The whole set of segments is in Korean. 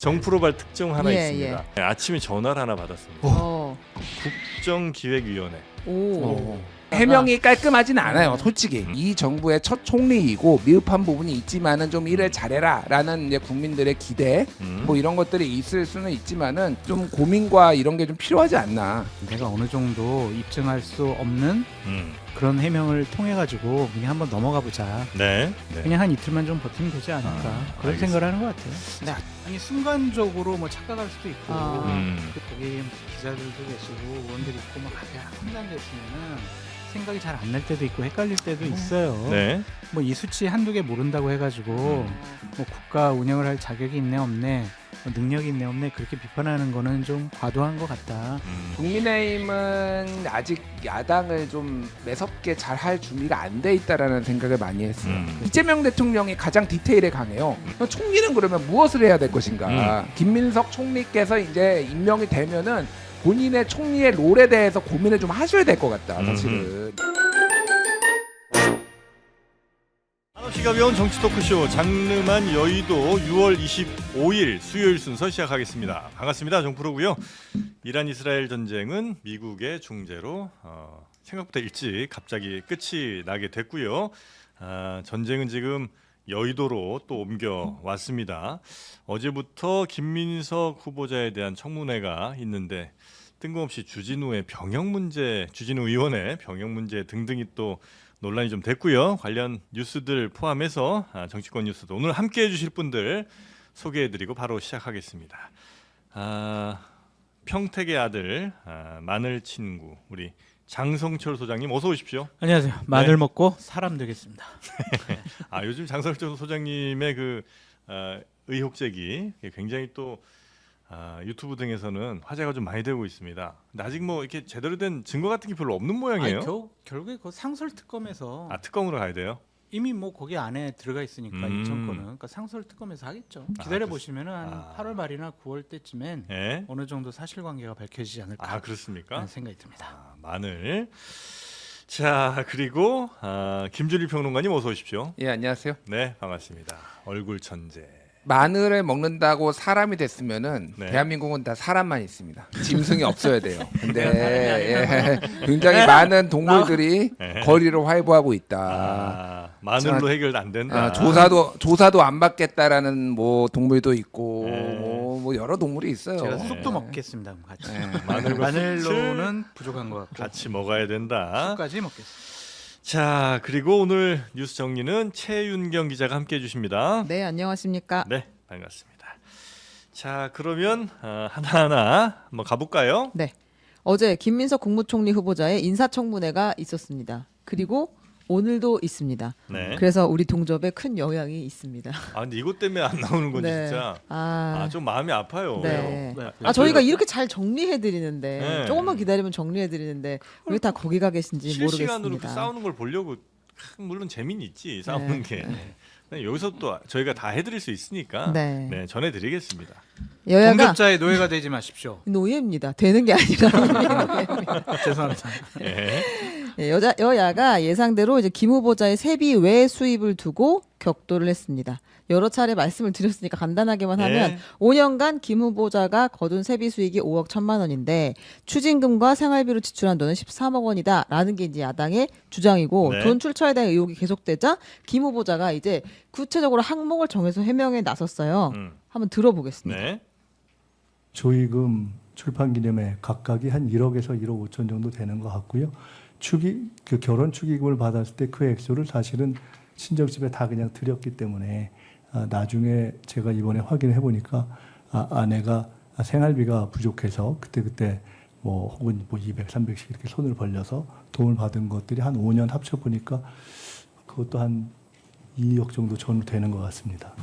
정프로발 특종 하나 예, 있습니다. 네, 아침에 전화를 하나 받았습니다. 국정기획위원회. 오. 해명이 깔끔하진 않아요. 솔직히 이 정부의 첫 총리이고 미흡한 부분이 있지만은 좀 일을 잘해라라는 이제 국민들의 기대 뭐 이런 것들이 있을 수는 있지만은 좀 고민과 이런 게 좀 필요하지 않나. 내가 어느 정도 입증할 수 없는 그런 해명을 통해 가지고 그냥 한번 넘어가 보자. 네. 그냥 한 이틀만 좀 버티면 되지 않을까 그런 알겠습니다. 생각을 하는 것 같아요. 네. 아니 순간적으로 뭐 착각할 수도 있고 거기 기자들도 계시고 의원들이 있고 막 한단됐으면은 생각이 잘 안 날 때도 있고 헷갈릴 때도 있어요. 네. 뭐 이 수치 한두 개 모른다고 해가지고 뭐 국가 운영을 할 자격이 있네 없네 뭐 능력이 있네 없네 그렇게 비판하는 거는 좀 과도한 것 같다. 국민의힘은 아직 야당을 좀 매섭게 잘 할 준비가 안 돼 있다라는 생각을 많이 했어요. 이재명 대통령이 가장 디테일에 강해요. 총리는 그러면 무엇을 해야 될 것인가? 김민석 총리께서 이제 임명이 되면은 본인의 총리의 롤에 대해서 고민을 좀 하셔야 될 것 같다. 사실은. 한없이 가벼운 정치 토크쇼 장르만 여의도 6월 25일 수요일 순서 시작하겠습니다. 반갑습니다. 정프로고요. 이란 이스라엘 전쟁은 미국의 중재로 생각보다 일찍 갑자기 끝이 나게 됐고요. 전쟁은 지금 여의도로 또 옮겨왔습니다. 어제부터 김민석 후보자에 대한 청문회가 있는데 뜬금없이 주진우 의원의 병역 문제 등등이 또 논란이 좀 됐고요. 관련 뉴스들 포함해서 정치권 뉴스도 오늘 함께해 주실 분들 소개해드리고 바로 시작하겠습니다. 평택의 아들 마늘 친구 우리 장성철 소장님 어서 오십시오. 안녕하세요. 마늘 먹고 사람 되겠습니다. 요즘 장성철 소장님의 그 의혹제기 굉장히 또 유튜브 등에서는 화제가 좀 많이 되고 있습니다. 근데 아직 뭐 이렇게 제대로 된 증거 같은 게 별로 없는 모양이에요. 결국에 그 상설 특검에서 특검으로 가야 돼요. 이미 뭐 거기 안에 들어가 있으니까 이 정권은 그러니까 상설 특검에서 하겠죠. 기다려 보시면은 한 8월 말이나 9월 때쯤엔 네. 어느 정도 사실관계가 밝혀지지 않을까. 그렇습니까? 라는 생각이 듭니다. 마늘. 자 그리고 김준일 평론가님 어서 오십시오. 예, 안녕하세요. 네 반갑습니다. 얼굴 천재. 마늘을 먹는다고 사람이 됐으면은 네. 대한민국은 다 사람만 있습니다. 짐승이 없어야 돼요. 근데 굉장히 많은 동물들이 네. 거리를 활보하고 있다. 마늘로 해결 안 된다. 조사도 안 받겠다라는 뭐 동물도 있고 네. 뭐 여러 동물이 있어요. 제가 쑥도 먹겠습니다. 그럼 같이. 마늘과 마늘로는 부족한 것 같고 같이 먹어야 된다. 쑥까지 먹겠습니다. 자 그리고 오늘 뉴스 정리는 최윤경 기자가 함께해 주십니다. 네, 안녕하십니까? 네 반갑습니다. 자 그러면 하나하나 한번 가볼까요? 네. 어제 김민석 국무총리 후보자의 인사청문회가 있었습니다. 그리고 오늘도 있습니다. 네. 그래서 우리 동접에 큰 영향이 있습니다. 근데 이것 때문에 안 나오는 건지 네. 진짜 좀 마음이 아파요. 네. 왜요? 저희가 이렇게 잘 정리해 드리는데 네. 조금만 기다리면 정리해 드리는데 왜 다 거기 가 계신지 실시간으로 모르겠습니다. 싸우는 걸 보려고 물론 재미는 있지 싸우는 게. 네, 여기서 또 저희가 다 해드릴 수 있으니까 네. 전해드리겠습니다. 여야가 동접자의 노예가 되지 마십시오. 노예입니다. 되는 게 아니라 노예입니다. 죄송합니다. 네. 예, 여야가 예상대로 이제 김 후보자의 세비 외 수입을 두고 격돌을 했습니다. 여러 차례 말씀을 드렸으니까 간단하게만 하면 5년간 김 후보자가 거둔 세비 수익이 5억 1천만 원인데 추징금과 생활비로 지출한 돈은 13억 원이다라는 게 이제 야당의 주장이고 네. 돈 출처에 대한 의혹이 계속되자 김 후보자가 이제 구체적으로 항목을 정해서 해명에 나섰어요. 한번 들어보겠습니다. 네. 조의금 출판 기념회 각각이 한 1억에서 1억 5천 정도 되는 것 같고요. 그 결혼 축의금을 받았을 때 그 액수를 사실은 친정집에 다 그냥 드렸기 때문에 나중에 제가 이번에 확인해 보니까 아내가 생활비가 부족해서 그때 뭐 혹은 뭐 200, 300씩 이렇게 손을 벌려서 도움을 받은 것들이 한 5년 합쳐 보니까 그것도 한 2억 정도 전후 되는 것 같습니다.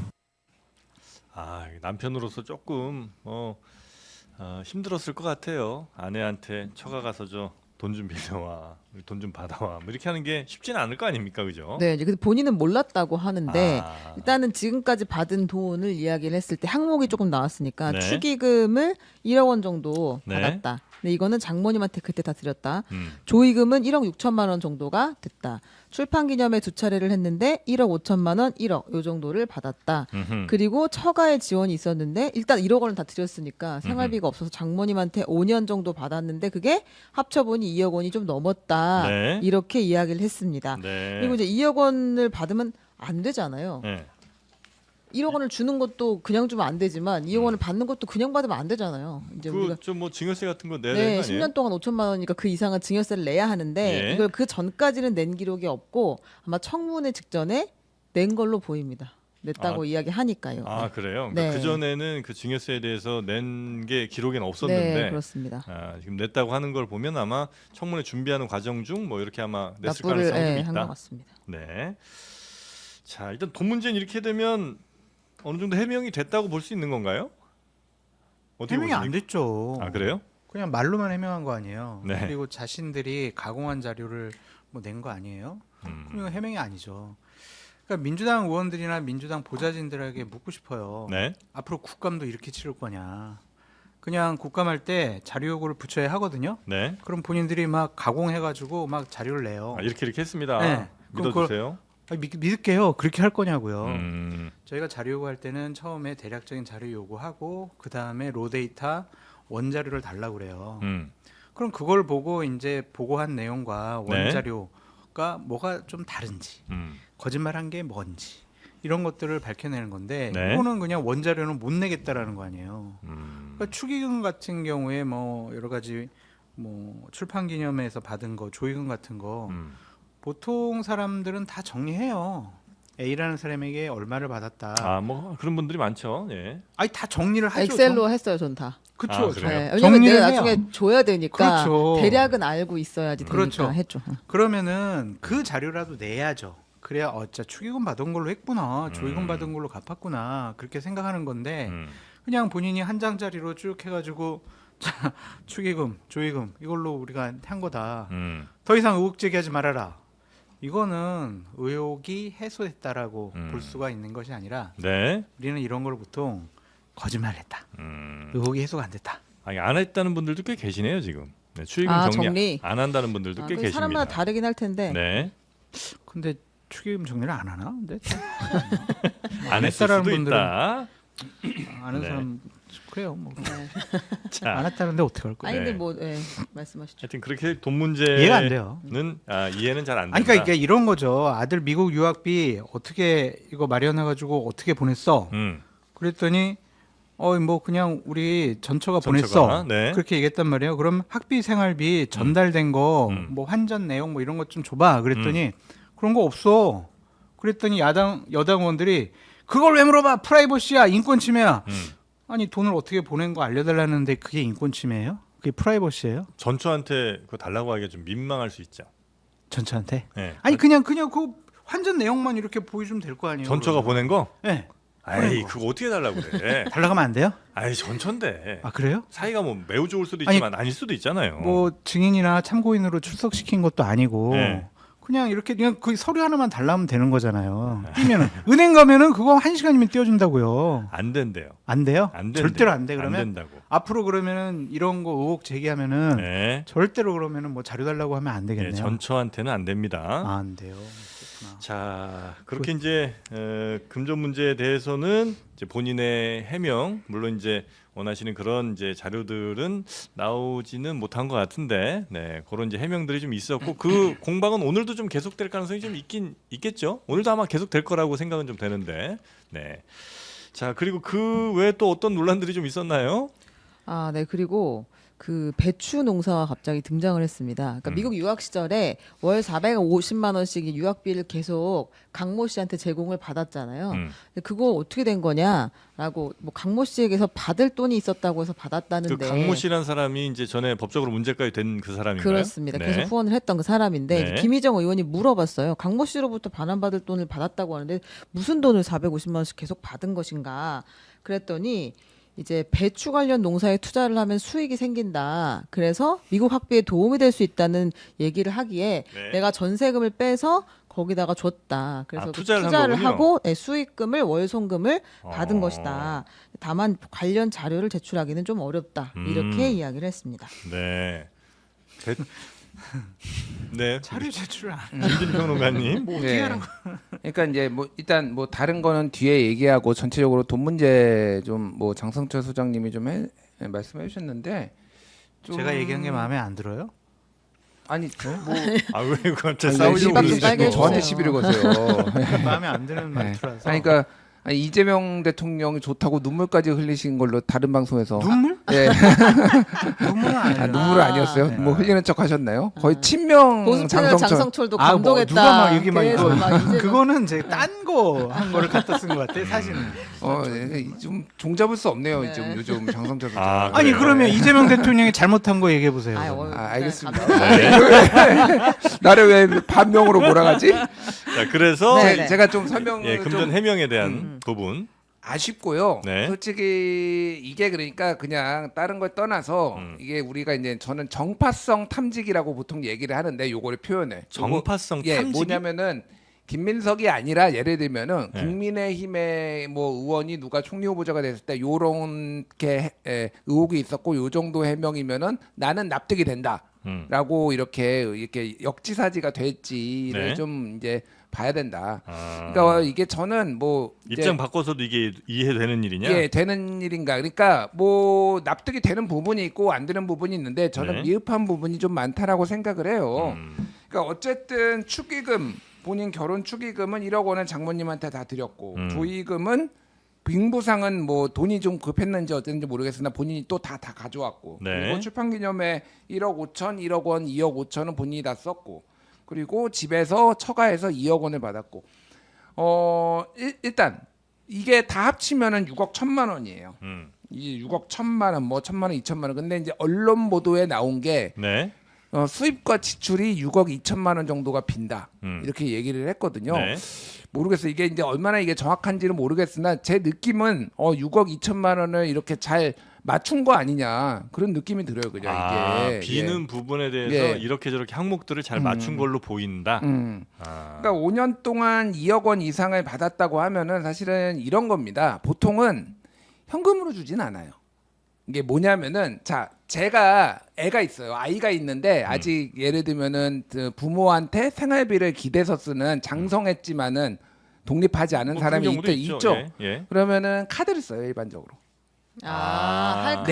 남편으로서 조금 힘들었을 것 같아요. 아내한테 처가 가서 돈 좀 빌려와, 돈 좀 받아와, 뭐 이렇게 하는 게 쉽지는 않을 거 아닙니까, 그죠? 네, 이제 본인은 몰랐다고 하는데 일단은 지금까지 받은 돈을 이야기를 했을 때 항목이 조금 나왔으니까 네. 축의금을 1억 원 정도 네. 받았다. 근데 이거는 장모님한테 그때 다 드렸다. 조의금은 1억 6천만 원 정도가 됐다. 출판 기념회 2차례를 했는데 1억 5천만 원, 1억 요 정도를 받았다. 그리고 처가의 지원이 있었는데 일단 1억 원을 다 드렸으니까 생활비가 없어서 장모님한테 5년 정도 받았는데 그게 합쳐보니 2억 원이 좀 넘었다. 네. 이렇게 이야기를 했습니다. 네. 그리고 이제 2억 원을 받으면 안 되잖아요. 네. 1억 원을 주는 것도 그냥 주면 안 되지만 2억 원을 받는 것도 그냥 받으면 안 되잖아요. 이제 우리가 그좀 뭐 증여세 같은 거 내야 되는 네, 거 아니에요? 10년 동안 5천만 원이니까 그 이상은 증여세를 내야 하는데 예. 이걸 그 전까지는 낸 기록이 없고 아마 청문회 직전에 낸 걸로 보입니다. 냈다고 이야기하니까요. 아 그래요? 네. 그 전에는 그 증여세에 대해서 낸 게 기록에는 없었는데 네, 그렇습니다. 지금 냈다고 하는 걸 보면 아마 청문회 준비하는 과정 중 뭐 이렇게 아마 냈을 납부를 가능성이 좀 한 것 있다. 같습니다. 네. 자 일단 돈 문제는 이렇게 되면 어느 정도 해명이 됐다고 볼 수 있는 건가요? 어떻게 해명이 안 보십니까? 됐죠. 아 그래요? 그냥 말로만 해명한 거 아니에요. 네. 그리고 자신들이 가공한 자료를 뭐 낸 거 아니에요. 그럼 해명이 아니죠. 그러니까 민주당 의원들이나 민주당 보좌진들에게 묻고 싶어요. 네. 앞으로 국감도 이렇게 치를 거냐. 그냥 국감할 때 자료 요구를 부처에 하거든요. 네. 그럼 본인들이 막 가공해가지고 막 자료를 내요. 이렇게 했습니다. 네. 그럼 믿어주세요. 믿을게요. 그렇게 할 거냐고요. 음. 저희가 자료 요구할 때는 처음에 대략적인 자료 요구하고 그 다음에 로데이터 원자료를 달라고 그래요. 그럼 그걸 보고 이제 보고한 내용과 네. 원자료가 뭐가 좀 다른지, 거짓말한 게 뭔지 이런 것들을 밝혀내는 건데 네. 이거는 그냥 원자료는 못 내겠다라는 거 아니에요. 그러니까 축의금 같은 경우에 뭐 여러 가지 뭐 출판 기념회에서 받은 거, 조의금 같은 거 보통 사람들은 다 정리해요. A라는 사람에게 얼마를 받았다. 뭐 그런 분들이 많죠. 예. 아니 다 정리를 하죠. 엑셀로 했어요, 전 다. 그렇죠. 아, 그래요? 네, 왜냐면 정리를 내가 해요. 나중에 줘야 되니까 그렇죠. 대략은 알고 있어야지 되니까 그렇죠. 했죠. 그러면은 그 자료라도 내야죠. 그래야 진짜 축의금 받은 걸로 했구나, 조의금 받은 걸로 갚았구나 그렇게 생각하는 건데 그냥 본인이 한 장짜리로 쭉 해가지고 자 축의금, 조의금 이걸로 우리가 한 거다. 더 이상 의혹 제기하지 말아라. 이거는 의혹이 해소됐다라고 볼 수가 있는 것이 아니라 네. 우리는 이런 걸 보통 거짓말했다. 의혹이 해소가 안 됐다. 아니 안 했다는 분들도 꽤 계시네요 지금. 네, 추의금 정리, 정리. 안 한다는 분들도 꽤 그 계십니다. 사람마다 다르긴 할 텐데. 네. 근데 축의금 정리를 안 하나? 근데 안 했을 했다라는 수도 분들은- 있다. 아는 네. 사람 그래요. 뭐. 자, 안 했다는데 어떻게 할 거예요? 아니 근데 네. 뭐 말씀하시죠. 하여튼 그렇게 돈 문제는 이해가 안 돼요. 이해는 잘 안 된다. 아니 그러니까 이게 이런 거죠. 아들 미국 유학비 어떻게 이거 마련해가지고 어떻게 보냈어? 그랬더니 뭐 그냥 우리 전처가 보냈어. 네. 그렇게 얘기했단 말이에요. 그럼 학비 생활비 전달된 거 뭐 환전 내용 뭐 이런 것 좀 줘봐. 그랬더니 그런 거 없어. 그랬더니 여당 의원들이 그걸 왜 물어봐? 프라이버시야, 인권 침해야. 아니 돈을 어떻게 보낸 거 알려달라는데 그게 인권 침해예요? 그게 프라이버시예요? 전처한테 그거 달라고 하기가 좀 민망할 수 있죠. 전처한테? 네. 아니 그냥 그 환전 내용만 이렇게 보여주면 될 거 아니에요? 전처가 보낸 거? 네. 아이 그거 어떻게 달라고 그래? 달라가면 안 돼요? 아이 전처인데. 아 그래요? 사이가 뭐 매우 좋을 수도 아니, 있지만 아닐 수도 있잖아요. 뭐 증인이나 참고인으로 출석시킨 것도 아니고 네. 그냥 이렇게 그냥 그 서류 하나만 달라면 되는 거잖아요. 뛰면은 은행 가면은 그거 1시간이면 띄워준다고요. 안 된대요. 안 돼요? 안 된대요. 절대로 안 돼. 그러면 안 된다고. 앞으로 그러면은 이런 거 의혹 제기하면은 네. 절대로 그러면은 뭐 자료 달라고 하면 안 되겠네요. 네, 전처한테는 안 됩니다. 아, 안 돼요. 그렇구나. 자 그렇게 이제 금전 문제에 대해서는 이제 본인의 해명 물론 이제 원하시는 그런 이제 자료들은 나오지는 못한 것 같은데 네 그런 이제 해명들이 좀 있었고 그 공방은 오늘도 좀 계속될 가능성이 좀 있겠죠. 오늘도 아마 계속될 거라고 생각은 좀 되는데 네. 자 그리고 그 외에 또 어떤 논란들이 좀 있었나요? 아, 네. 그리고 그 배추 농사가 갑자기 등장을 했습니다. 그러니까 미국 유학 시절에 월 450만 원씩 유학비를 계속 강모 씨한테 제공을 받았잖아요. 근데 그거 어떻게 된 거냐라고 뭐 강모 씨에게서 받을 돈이 있었다고 해서 받았다는데. 그 강모 씨란 사람이 이제 전에 법적으로 문제까지 된 그 사람인가요? 그렇습니다. 네. 계속 후원을 했던 그 사람인데 네. 이제 김희정 의원이 물어봤어요. 강모 씨로부터 반환받을 돈을 받았다고 하는데 무슨 돈을 450만 원씩 계속 받은 것인가? 그랬더니 이제 배추 관련 농사에 투자를 하면 수익이 생긴다. 그래서 미국 학비에 도움이 될 수 있다는 얘기를 하기에 네. 내가 전세금을 빼서 거기다가 줬다. 그래서 그 투자를 한 투자를 거군요. 하고 네, 수익금을 월송금을 받은 어. 것이다. 다만 관련 자료를 제출하기는 좀 어렵다. 이렇게 이야기를 했습니다. 네. 네. 자료 제출을 안 김진 평론가님. 뭐 어떻게 하는 거? 그러니까 이제 뭐 일단 뭐 다른 거는 뒤에 얘기하고 전체적으로 돈 문제 좀 뭐 장성철 소장님이 좀 말씀해 주셨는데 좀 제가 얘기한 게 마음에 안 들어요? 아니 뭐 아 왜 갑자기 아니, 싸우려고 시비 좀 그러시고. 빨개 해주세요. 저한테 시비를 거세요. 마음에 안 드는 네. 말투라서. 아니, 그러니까 아니, 이재명 대통령이 좋다고 눈물까지 흘리신 걸로 다른 방송에서 눈물? 예. 눈물은 아니에요. 아, 눈물은 아니었어요. 네. 뭐 흘리는 척 하셨나요? 거의 친명 고스페어 장성철. 장성철도 아, 뭐 감동했다. 누가 막 여기 막 계속 이거 막 이제 그거는 제 딴 거 한 거를 갖다 쓴 것 같아 사실은. 좀 종잡을 수 없네요. 네. 좀 요즘 장성철 소장. 아, 아니 그래요? 그러면 이재명 대통령이 잘못한 거 얘기해 보세요. 아유, 아, 알겠습니다. 감동- 나를 왜 반명으로 몰아가지? 자, 그래서 네, 네. 제가 좀 설명을 예, 금전 좀 해명에 대한 부분. 아쉽고요. 네. 솔직히 이게 그러니까 그냥 다른 걸 떠나서 이게 우리가 이제 저는 정파성 탐지기라고 보통 얘기를 하는데 요거를 표현해. 정파성 예, 탐지기. 뭐냐면은 김민석이 아니라 예를 들면은 네. 국민의힘의 뭐 의원이 누가 총리 후보자가 됐을 때 요렇게 의혹이 있었고 요 정도 해명이면은 나는 납득이 된다라고 이렇게 역지사지가 될지를 네. 좀 이제 봐야 된다. 아, 그러니까 이게 저는 뭐 이제 입장 바꿔서도 이게 이해되는 일이냐? 예, 되는 일인가? 그러니까 뭐 납득이 되는 부분이 있고 안 되는 부분이 있는데 저는 네. 미흡한 부분이 좀 많다라고 생각을 해요. 음, 그러니까 어쨌든 축의금 본인 결혼 축의금은 1억 원은 장모님한테 다 드렸고 조의금은 빙부상은 뭐 돈이 좀 급했는지 어땠는지 모르겠으나 본인이 또 다 가져왔고 네. 그리고 출판기념회 1억 5천, 1억 원, 2억 5천은 본인이 다 썼고 그리고 집에서 처가해서 2억 원을 받았고 일단 이게 다 합치면은 6억 1천만 원이에요. 이 6억 1천만 원, 뭐 1천만 원, 2천만 원. 근데 이제 언론 보도에 나온 게 네. 수입과 지출이 6억 2천만 원 정도가 빈다. 이렇게 얘기를 했거든요. 네. 모르겠어요. 이게 이제 얼마나 이게 정확한지는 모르겠으나 제 느낌은 6억 2천만 원을 이렇게 잘 맞춘 거 아니냐 그런 느낌이 들어요. 그냥 아, 이게 비는 부분에 대해서 예. 이렇게 저렇게 항목들을 잘 맞춘 걸로 보인다. 아, 그러니까 5년 동안 2억 원 이상을 받았다고 하면은 사실은 이런 겁니다. 보통은 현금으로 주진 않아요. 이게 뭐냐면은 자 제가 애가 있어요. 아이가 있는데 아직 예를 들면은 그 부모한테 생활비를 기대서 쓰는 장성했지만은 독립하지 않은 뭐 사람이 그런 경우도 있죠. 예, 예. 그러면 카드를 써요 일반적으로. 할까?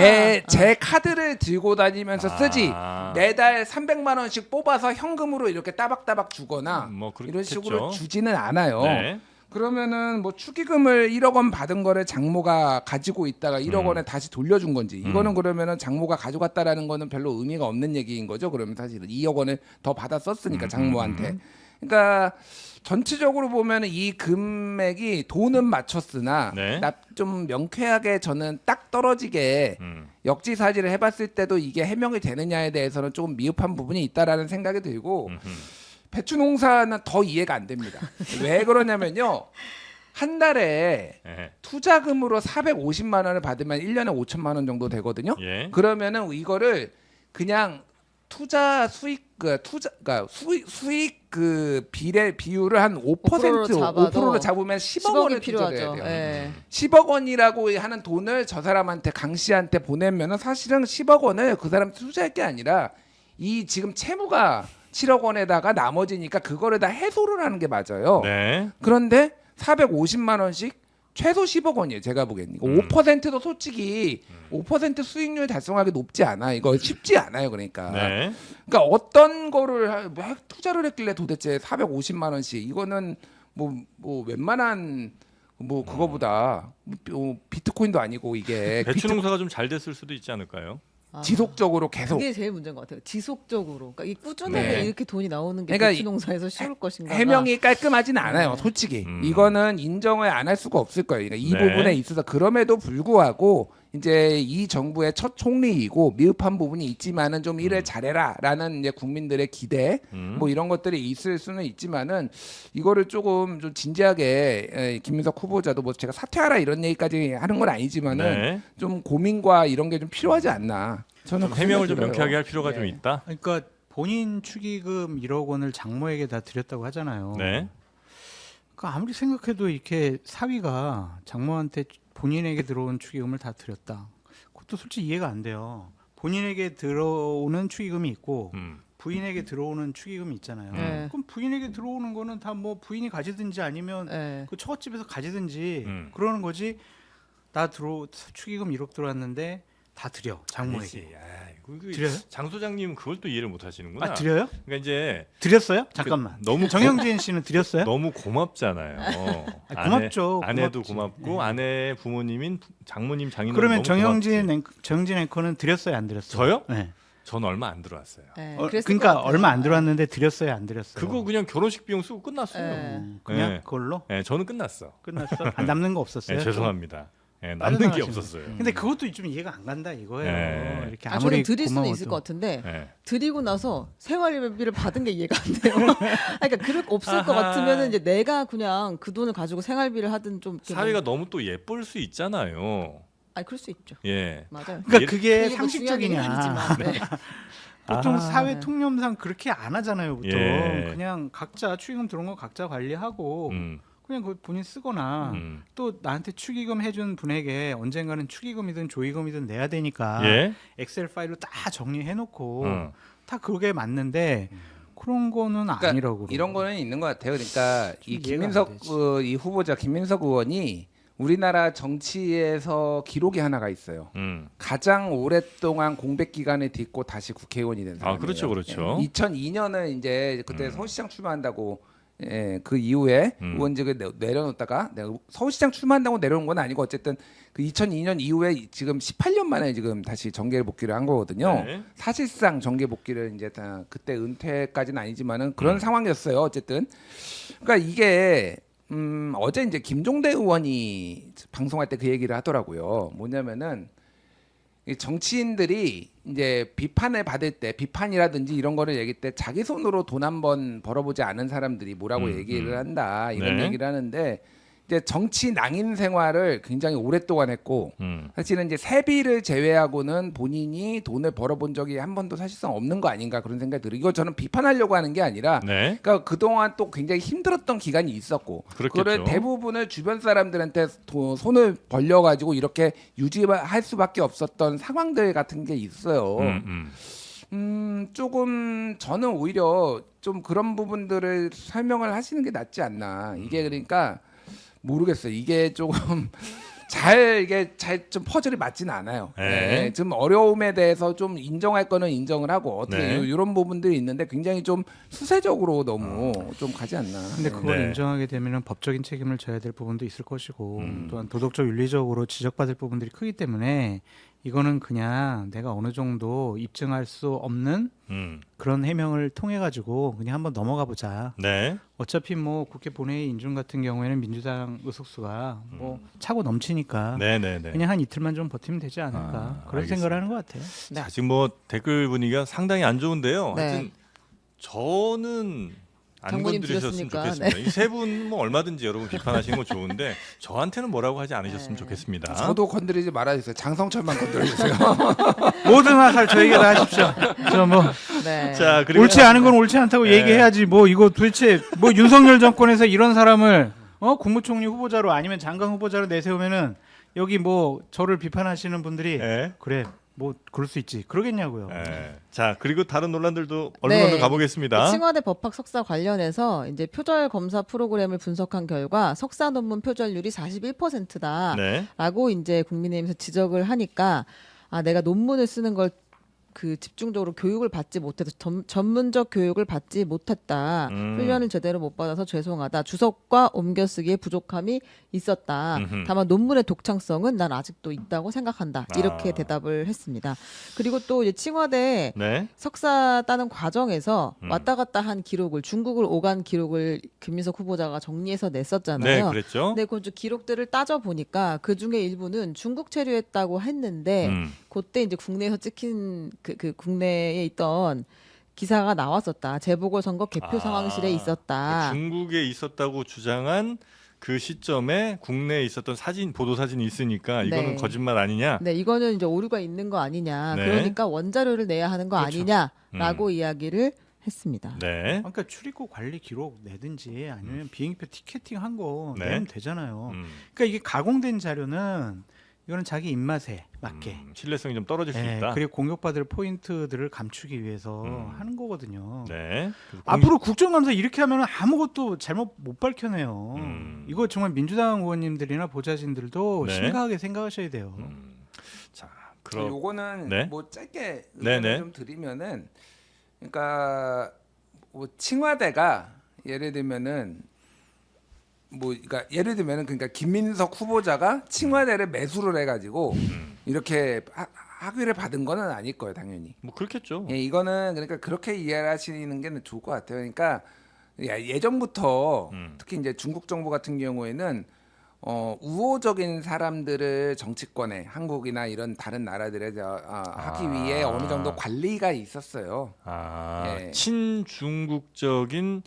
제 카드를 들고 다니면서 쓰지 아. 매달 300만 원씩 뽑아서 현금으로 이렇게 따박따박 주거나 뭐 이런 그렇겠죠. 식으로 주지는 않아요. 네. 그러면은 뭐 축의금을 1억 원 받은 거를 장모가 가지고 있다가 1억 원에 다시 돌려준 건지 이거는 그러면은 장모가 가져갔다라는 거는 별로 의미가 없는 얘기인 거죠. 그러면 사실은 2억 원을 더 받아 썼으니까 장모한테. 그러니까 전체적으로 보면은 이 금액이 돈은 맞췄으나 네. 좀 명쾌하게 저는 딱 떨어지게 역지사지를 해봤을 때도 이게 해명이 되느냐에 대해서는 조금 미흡한 부분이 있다라는 생각이 들고 배추 농사는 더 이해가 안 됩니다. 왜 그러냐면요. 한 달에 예. 투자금으로 450만 원을 받으면 1년에 5천만 원 정도 되거든요. 예. 그러면은 이거를 그냥 투자 수익 그러니까 수익 그 비율을 한 5% 잡아도 5%를 잡으면 10억 원을 투자해야 필요하죠. 돼요. 예. 10억 원이라고 하는 돈을 저 사람한테 강 씨한테 보내면은 사실은 10억 원을 그 사람 투자할 게 아니라 이 지금 채무가 7억 원에다가 나머지니까 그거를 다 해소를 하는 게 맞아요. 네. 그런데 450만 원씩 최소 10억 원이에요. 제가 보기에는. 이거 5%도 솔직히 5% 수익률 달성하기 높지 않아. 이거 쉽지 않아요. 그러니까. 네. 그러니까 어떤 거를 왜 투자를 했길래 도대체 450만 원씩 이거는 뭐 웬만한 뭐 그거보다 비트코인도 아니고 이게 배추 농사가 좀 잘 됐을 수도 있지 않을까요? 지속적으로 계속 그게 제일 문제인 것 같아요. 지속적으로. 그러니까 이 꾸준하게 네. 이렇게 돈이 나오는 게 그러니까 배추 농사에서 쉬울 것인가. 해명이 깔끔하진 않아요. 솔직히 이거는 인정을 안 할 수가 없을 거예요. 그러니까 이 네. 부분에 있어서 그럼에도 불구하고 이제 이 정부의 첫 총리이고 미흡한 부분이 있지만은 좀 일을 잘해라라는 이제 국민들의 기대 뭐 이런 것들이 있을 수는 있지만은 이거를 조금 좀 진지하게 김민석 후보자도 뭐 제가 사퇴하라 이런 얘기까지 하는 건 아니지만은 네. 좀 고민과 이런 게 좀 필요하지 않나. 저는 좀 해명을 좀 그렇게 명쾌하게 들어요. 할 필요가 네. 좀 있다. 그러니까 본인 축의금 1억 원을 장모에게 다 드렸다고 하잖아요. 네. 그러니까 아무리 생각해도 이렇게 사위가 장모한테 본인에게 들어온 축의금을 다 드렸다. 그것도 솔직히 이해가 안 돼요. 본인에게 들어오는 축의금이 있고 부인에게 들어오는 축의금이 있잖아요. 네. 그럼 부인에게 들어오는 거는 다 뭐 부인이 가지든지 아니면 네. 그 처갓집에서 가지든지 음. 그러는 거지. 축의금 1억 들어왔는데 다 드려 장모에게. 아니지. 아이, 그 드려요? 장 소장님은 그걸 또 이해를 못 하시는구나. 아 드려요? 그러니까 이제 드렸어요? 잠깐만. 너무 정영진 씨는 드렸어요? 너무 고맙잖아요. 아, 고맙죠. 아내도 고맙지. 고맙고 네. 아내 부모님인 장모님 장인어른 그러면 너무 고맙지. 정영진 앵커는 드렸어요, 안 드렸어요? 저요? 네. 전 얼마 안 들어왔어요. 네, 어, 그랬을 그러니까 것 같아요. 얼마 안 들어왔는데 드렸어요, 안 드렸어요? 그거 그냥 결혼식 비용 쓰고 끝났어요. 네. 그냥 네. 그걸로 네, 저는 끝났어. 끝났어. 안 남는 거 없었어요? 네, 죄송합니다. 네, 남는 게 빠져나가시면 없었어요. 근데 그것도 좀 이해가 안 간다 이거예요. 네. 이렇게 아, 아무리 저는 드릴 수는 고마워도. 있을 것 같은데 네. 드리고 나서 생활비를 받은 게 이해가 안 돼요. 그러니까 그럴 거 없을 것 아하. 같으면은 이제 내가 그냥 그 돈을 가지고 생활비를 하든 좀 이렇게 사위가 너무 또 예쁠 수 있잖아요. 아니 그럴 수 있죠. 예. 맞아요. 그러니까 그게 뭐 중요한 얘기는 상식적이냐? 아니지만, 네. 보통 아. 사회 통념상 그렇게 안 하잖아요. 보통 예. 그냥 각자 축의금 들어온 거 각자 관리하고 그냥 그 본인 쓰거나 또 나한테 축의금 해준 분에게 언젠가는 축의금이든 조의금이든 내야 되니까 예. 엑셀 파일로 다 정리해놓고 어. 다 그게 맞는데 그런 거는 그러니까 아니라고. 이런 거는 있는 것 같아요. 그러니까 이 좀 이해가 안 김민석 되지. 이 후보자 김민석 의원이 우리나라 정치에서 기록이 하나가 있어요. 가장 오랫동안 공백 기간을 딛고 다시 국회의원이 된 사람이에요. 그렇죠, 그렇죠. 2002년은 이제 그때 서울시장 출마한다고 그 이후에 의원직을 내려놓다가 서울시장 출마한다고 내려온 건 아니고 어쨌든 그 2002년 이후에 지금 18년 만에 지금 다시 정계 복귀를 한 거거든요. 네. 사실상 정계 복귀를 이제 다 그때 은퇴까지는 아니지만은 그런 상황이었어요. 어쨌든 그러니까 이게 어제 이제 김종대 의원이 방송할 때 그 얘기를 하더라고요. 뭐냐면은 이 정치인들이 이제 비판을 받을 때 비판이라든지 이런 거를 얘기할 때 자기 손으로 돈 한 번 벌어보지 않은 사람들이 뭐라고 얘기를 한다 이런 네. 얘기를 하는데 이제 정치 낭인 생활을 굉장히 오랫동안 했고 사실은 이제 세비를 제외하고는 본인이 돈을 벌어본 적이 한 번도 사실상 없는 거 아닌가 그런 생각이 들어요. 이거 저는 비판하려고 하는 게 아니라 네. 그러니까 그동안 또 굉장히 힘들었던 기간이 있었고 그렇겠죠. 그거를 대부분을 주변 사람들한테 손을 벌려가지고 이렇게 유지할 수밖에 없었던 상황들 같은 게 있어요. 조금 저는 오히려 좀 그런 부분들을 설명을 하시는 게 낫지 않나. 이게 그러니까 모르겠어요. 이게 조금 이게 잘 좀 퍼즐이 맞지는 않아요. 네. 좀 어려움에 대해서 좀 인정할 거는 인정을 하고 어떻게 네. 이런 부분들이 있는데 굉장히 좀 수세적으로 너무 좀 가지 않나. 근데 그걸 네. 인정하게 되면은 법적인 책임을 져야 될 부분도 있을 것이고 또한 도덕적 윤리적으로 지적받을 부분들이 크기 때문에 이거는 그냥 내가 어느 정도 입증할 수 없는 그런 해명을 통해 가지고 그냥 한번 넘어가 보자. 네. 어차피 뭐 국회 본회의 인준 같은 경우에는 민주당 의석수가 뭐 차고 넘치니까 네, 네, 네. 그냥 한 이틀만 좀 버티면 되지 않을까 그런 알겠습니다. 생각을 하는 것 같아요. 네. 자, 지금 뭐 댓글 분위기가 상당히 안 좋은데요. 네. 하여튼 저는 안 장모님 건드리셨으면 드렸으니까, 좋겠습니다. 이 세 분 뭐 얼마든지 여러분 비판하시는 거 좋은데 저한테는 뭐라고 하지 않으셨으면 네. 좋겠습니다. 저도 건드리지 말아주세요. 장성철만 건드려주세요. 모든 화살 저에게 다 하십시오. 저 뭐 네. 자, 그리고 옳지 않은 건 옳지 않다고 네. 얘기해야지. 뭐 이거 도대체 뭐 윤석열 정권에서 이런 사람을 국무총리 후보자로 아니면 장관 후보자로 내세우면은 여기 뭐 저를 비판하시는 분들이 네. 그래 뭐 그럴 수 있지 그러겠냐고요. 네. 자, 그리고 다른 논란들도 언론으로 네. 가보겠습니다. 칭화대 법학 석사 관련해서 이제 표절 검사 프로그램을 분석한 결과 석사 논문 표절률이 41%다라고 네. 이제 국민의힘에서 지적을 하니까 내가 논문을 쓰는 걸 그 집중적으로 교육을 받지 못해서 전문적 교육을 받지 못했다. 훈련을 제대로 못 받아서 죄송하다. 주석과 옮겨쓰기에 부족함이 있었다. 다만 논문의 독창성은 난 아직도 있다고 생각한다. 이렇게 대답을 했습니다. 그리고 또 이제 칭화대 네. 석사 따는 과정에서 왔다 갔다 한 기록을 중국을 오간 기록을 김민석 후보자가 정리해서 네, 냈었잖아요. 그랬죠. 네, 그 기록들을 따져 보니까 그 중에 일부는 중국 체류했다고 했는데 그때 이제 국내에서 찍힌 그 국내에 있던 기사가 나왔었다. 재보궐선거 개표 상황실에 있었다. 중국에 있었다고 주장한 그 시점에 국내에 있었던 보도 사진이 있으니까 이거는 네. 거짓말 아니냐? 네, 이거는 이제 오류가 있는 거 아니냐. 네. 그러니까 원자료를 내야 하는 거 그렇죠. 아니냐라고 이야기를 했습니다. 네. 그러니까 출입국 관리 기록 내든지 아니면 비행기표 티켓팅 한 거 네. 내면 되잖아요. 음. 그러니까 이게 가공된 자료는 이거는 자기 입맛에 맞게 신뢰성이 좀 떨어질 수 네, 있다. 그리고 공격받을 포인트들을 감추기 위해서 하는 거거든요. 네. 앞으로 국정감사 이렇게 하면 아무것도 잘못 못 밝혀내요. 이거 정말 민주당 의원님들이나 보좌진들도 네. 심각하게 생각하셔야 돼요. 자, 그럼 요거는 네. 뭐 짧게 네네. 의견을 좀 드리면은, 그러니까 뭐 칭화대가 예를 들면은 그러니까 예를 들면은 그러니까 김민석 후보자가 칭화대를 매수를 해가지고 이렇게 학위를 받은 거는 아닐 거예요, 당연히. 뭐 그렇겠죠. 예, 이거는 그러니까 그렇게 이해하시는 게 좋을 것 같아요. 그러니까 예전부터 특히 이제 중국 정부 같은 경우에는 우호적인 사람들을 정치권에 한국이나 이런 다른 나라들에 하기 위해 어느 정도 관리가 있었어요. 예. 친중국적인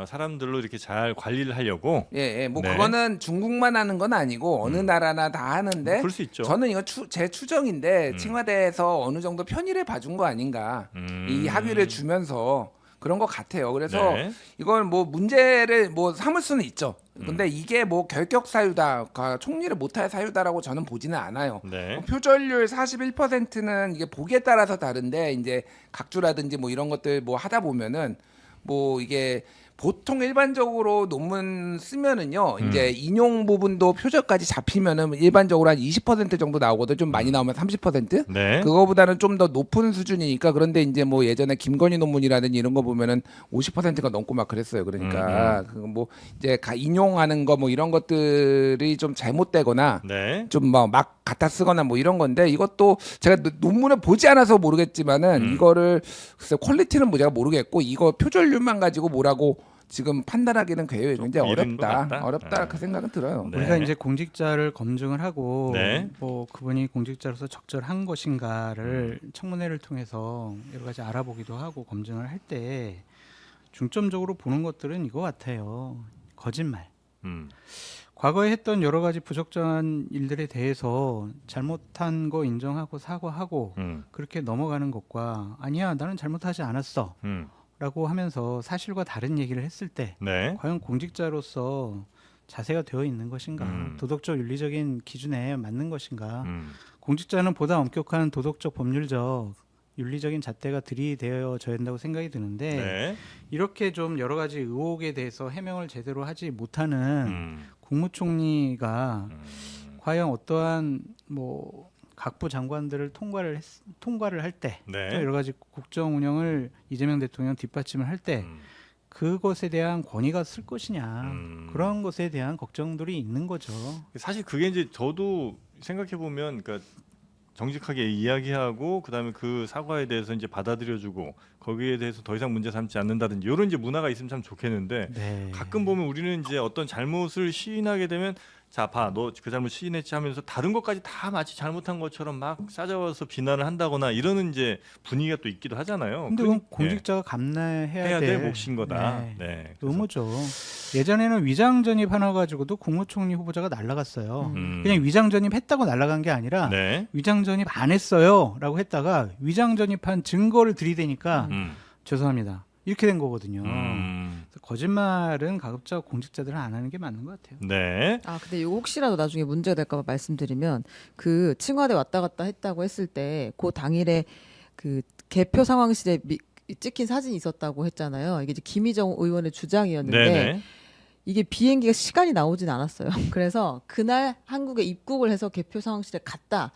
사람들로 이렇게 잘 관리를 하려고. 예, 뭐 네. 그거는 중국만 하는 건 아니고 어느 나라나 다 하는데, 뭐 그럴 수 있죠. 저는 이거 제 추정인데 칭화대에서 어느 정도 편의를 봐준 거 아닌가, 이 학위를 주면서 그런 것 같아요. 그래서 네. 이걸 뭐 문제를 뭐 삼을 수는 있죠. 근데 이게 뭐 결격 사유다, 총리를 못할 사유다라고 저는 보지는 않아요. 네. 표절률 41%는 이게 보기에 따라서 다른데, 이제 각주라든지 뭐 이런 것들 뭐 하다 보면은 뭐 이게 보통 일반적으로 논문 쓰면은요, 이제 인용 부분도 표절까지 잡히면은 일반적으로 한 20% 정도 나오거든. 좀 많이 나오면 30%? 네. 그거보다는 좀 더 높은 수준이니까. 그런데 이제 뭐 예전에 김건희 논문이라든지 이런 거 보면은 50%가 넘고 막 그랬어요. 그러니까 뭐 이제 인용하는 거 뭐 이런 것들이 좀 잘못되거나 네. 좀 막 갖다 쓰거나 뭐 이런 건데, 이것도 제가 논문을 보지 않아서 모르겠지만은 이거를 글쎄 퀄리티는 뭐 제가 모르겠고, 이거 표절률만 가지고 뭐라고 지금 판단하기는 굉장히 좀 이른 것 어렵다. 같다. 어렵다 네. 그 생각은 들어요. 네. 우리가 이제 공직자를 검증을 하고 네. 뭐 그분이 공직자로서 적절한 것인가를 청문회를 통해서 여러 가지 알아보기도 하고 검증을 할 때 중점적으로 보는 것들은 이거 같아요. 거짓말. 과거에 했던 여러 가지 부적절한 일들에 대해서 잘못한 거 인정하고 사과하고 그렇게 넘어가는 것과, 아니야 나는 잘못하지 않았어 라고 하면서 사실과 다른 얘기를 했을 때 네. 과연 공직자로서 자세가 되어 있는 것인가, 도덕적 윤리적인 기준에 맞는 것인가. 공직자는 보다 엄격한 도덕적 법률적 윤리적인 잣대가 들이대어져야 된다고 생각이 드는데, 네. 이렇게 좀 여러 가지 의혹에 대해서 해명을 제대로 하지 못하는 국무총리가 과연 어떠한 뭐 각부 장관들을 통과를 할 때, 네. 또 여러 가지 국정 운영을 이재명 대통령 뒷받침을 할 때 그것에 대한 권위가 쓸 것이냐, 그런 것에 대한 걱정들이 있는 거죠. 사실 그게 이제 저도 생각해 보면, 그러니까 정직하게 이야기하고 그다음에 그 사과에 대해서 이제 받아들여주고 거기에 대해서 더 이상 문제 삼지 않는다든지 이런 이제 문화가 있으면 참 좋겠는데, 네. 가끔 보면 우리는 이제 어떤 잘못을 시인하게 되면, 자, 봐, 너 그 잘못 시인했지 하면서 다른 것까지 다 마치 잘못한 것처럼 막 싸잡아서 비난을 한다거나 이러는 이제 분위기가 또 있기도 하잖아요. 근데 그건 공직자가 감내해야 해야 될 될 몫인 거다. 네. 네. 의무죠. 예전에는 위장 전입 하나 가지고도 국무총리 후보자가 날라갔어요. 음. 그냥 위장 전입했다고 날라간 게 아니라 네. 위장 전입 안 했어요라고 했다가 위장 전입한 증거를 들이대니까 죄송합니다. 이렇게 된 거거든요. 그래서 거짓말은 가급적 공직자들은 안 하는 게 맞는 것 같아요. 네. 근데 이거 혹시라도 나중에 문제가 될까 봐 말씀드리면, 그 칭화대 왔다 갔다 했다고 했을 때 그 당일에 그 개표 상황실에 찍힌 사진이 있었다고 했잖아요. 이게 이제 김희정 의원의 주장이었는데 네네. 이게 비행기가 시간이 나오진 않았어요. 그래서 그날 한국에 입국을 해서 개표 상황실에 갔다.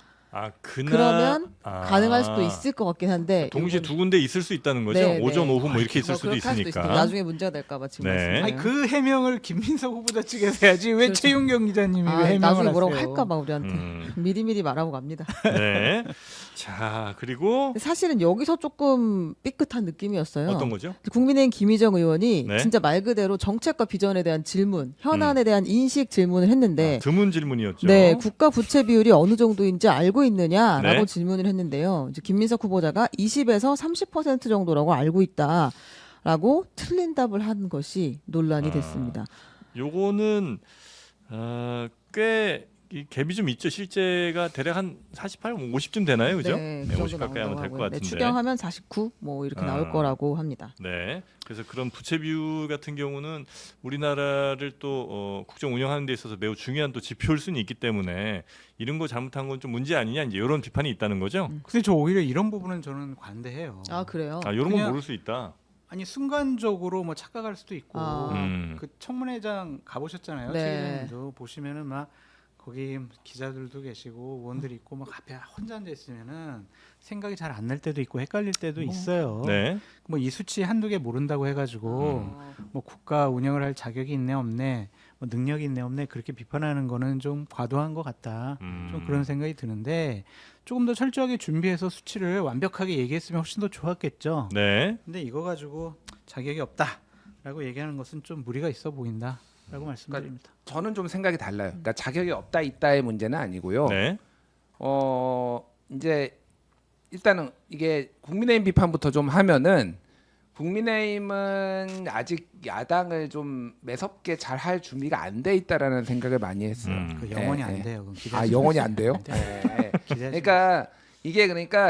그날 그러면 가능할 수도 있을 것 같긴 한데, 동시에 이건- 두 군데 있을 수 있다는 거죠. 네, 오전 네. 오후 뭐 이렇게 있을 수도 그렇게 할 있으니까. 나중에 문제가 될까 봐 지금 네. 말씀드려요. 아니 그 해명을 김민석 후보자 측에서 해야지 왜 그렇죠. 최윤경 기자님이 왜 해명을 나중에 하세요? 뭐라고 할까 봐 우리한테 음. 미리미리 말하고 갑니다. 네. 자, 그리고 근데 사실은 여기서 조금 삐끗한 느낌이었어요. 어떤 거죠? 국민의힘 김희정 의원이 네. 진짜 말 그대로 정책과 비전에 대한 질문, 현안에 대한 인식 질문을 했는데, 드문 질문이었죠. 네, 국가 부채 비율이 어느 정도인지 알고 있느냐라고 네. 질문을 했는데요. 이제 김민석 후보자가 20에서 30% 정도라고 알고 있다라고 틀린 답을 한 것이 논란이 됐습니다. 요거는 꽤 이 갭이 좀 있죠. 실제가 대략 한 48, 50쯤 되나요, 그죠? 네, 그 50 정도 가까이 하면 될 것 나온다고 하고요. 같은데. 네, 추경하면 49 뭐 이렇게 나올 거라고 합니다. 네. 그래서 그런 부채 비율 같은 경우는 우리나라를 또 국정 운영하는 데 있어서 매우 중요한 또 지표일 수는 있기 때문에 이런 거 잘못한 건 좀 문제 아니냐 이제 이런 비판이 있다는 거죠. 근데 저 오히려 이런 부분은 저는 관대해요. 아 그래요? 아, 이런 건 그냥- 모를 수 있다. 아니 순간적으로 뭐 착각할 수도 있고 아. 그 청문회장 가보셨잖아요. 네. 최기자님도 보시면은 막 거기 기자들도 계시고 의원들이 있고 막 앞에 혼자 앉아 있으면은 생각이 잘 안 날 때도 있고 헷갈릴 때도 있어요. 네. 뭐 이 수치 한두 개 모른다고 해가지고 뭐 국가 운영을 할 자격이 있네 없네, 뭐 능력이 있네 없네 그렇게 비판하는 거는 좀 과도한 것 같다. 좀 그런 생각이 드는데 조금 더 철저하게 준비해서 수치를 완벽하게 얘기했으면 훨씬 더 좋았겠죠. 네. 근데 이거 가지고 자격이 없다라고 얘기하는 것은 좀 무리가 있어 보인다라고 말씀드립니다. 저는 좀 생각이 달라요. 그러니까 자격이 없다 있다의 문제는 아니고요. 네. 이제 일단은 이게 국민의힘 비판부터 좀 하면은 국민의힘은 아직 야당을 좀 매섭게 잘 할 준비가 안 돼 있다라는 생각을 많이 했어요. 그 영원히 예, 안 예. 돼요. 그건 아 영원히 안 돼요? 예. 그러니까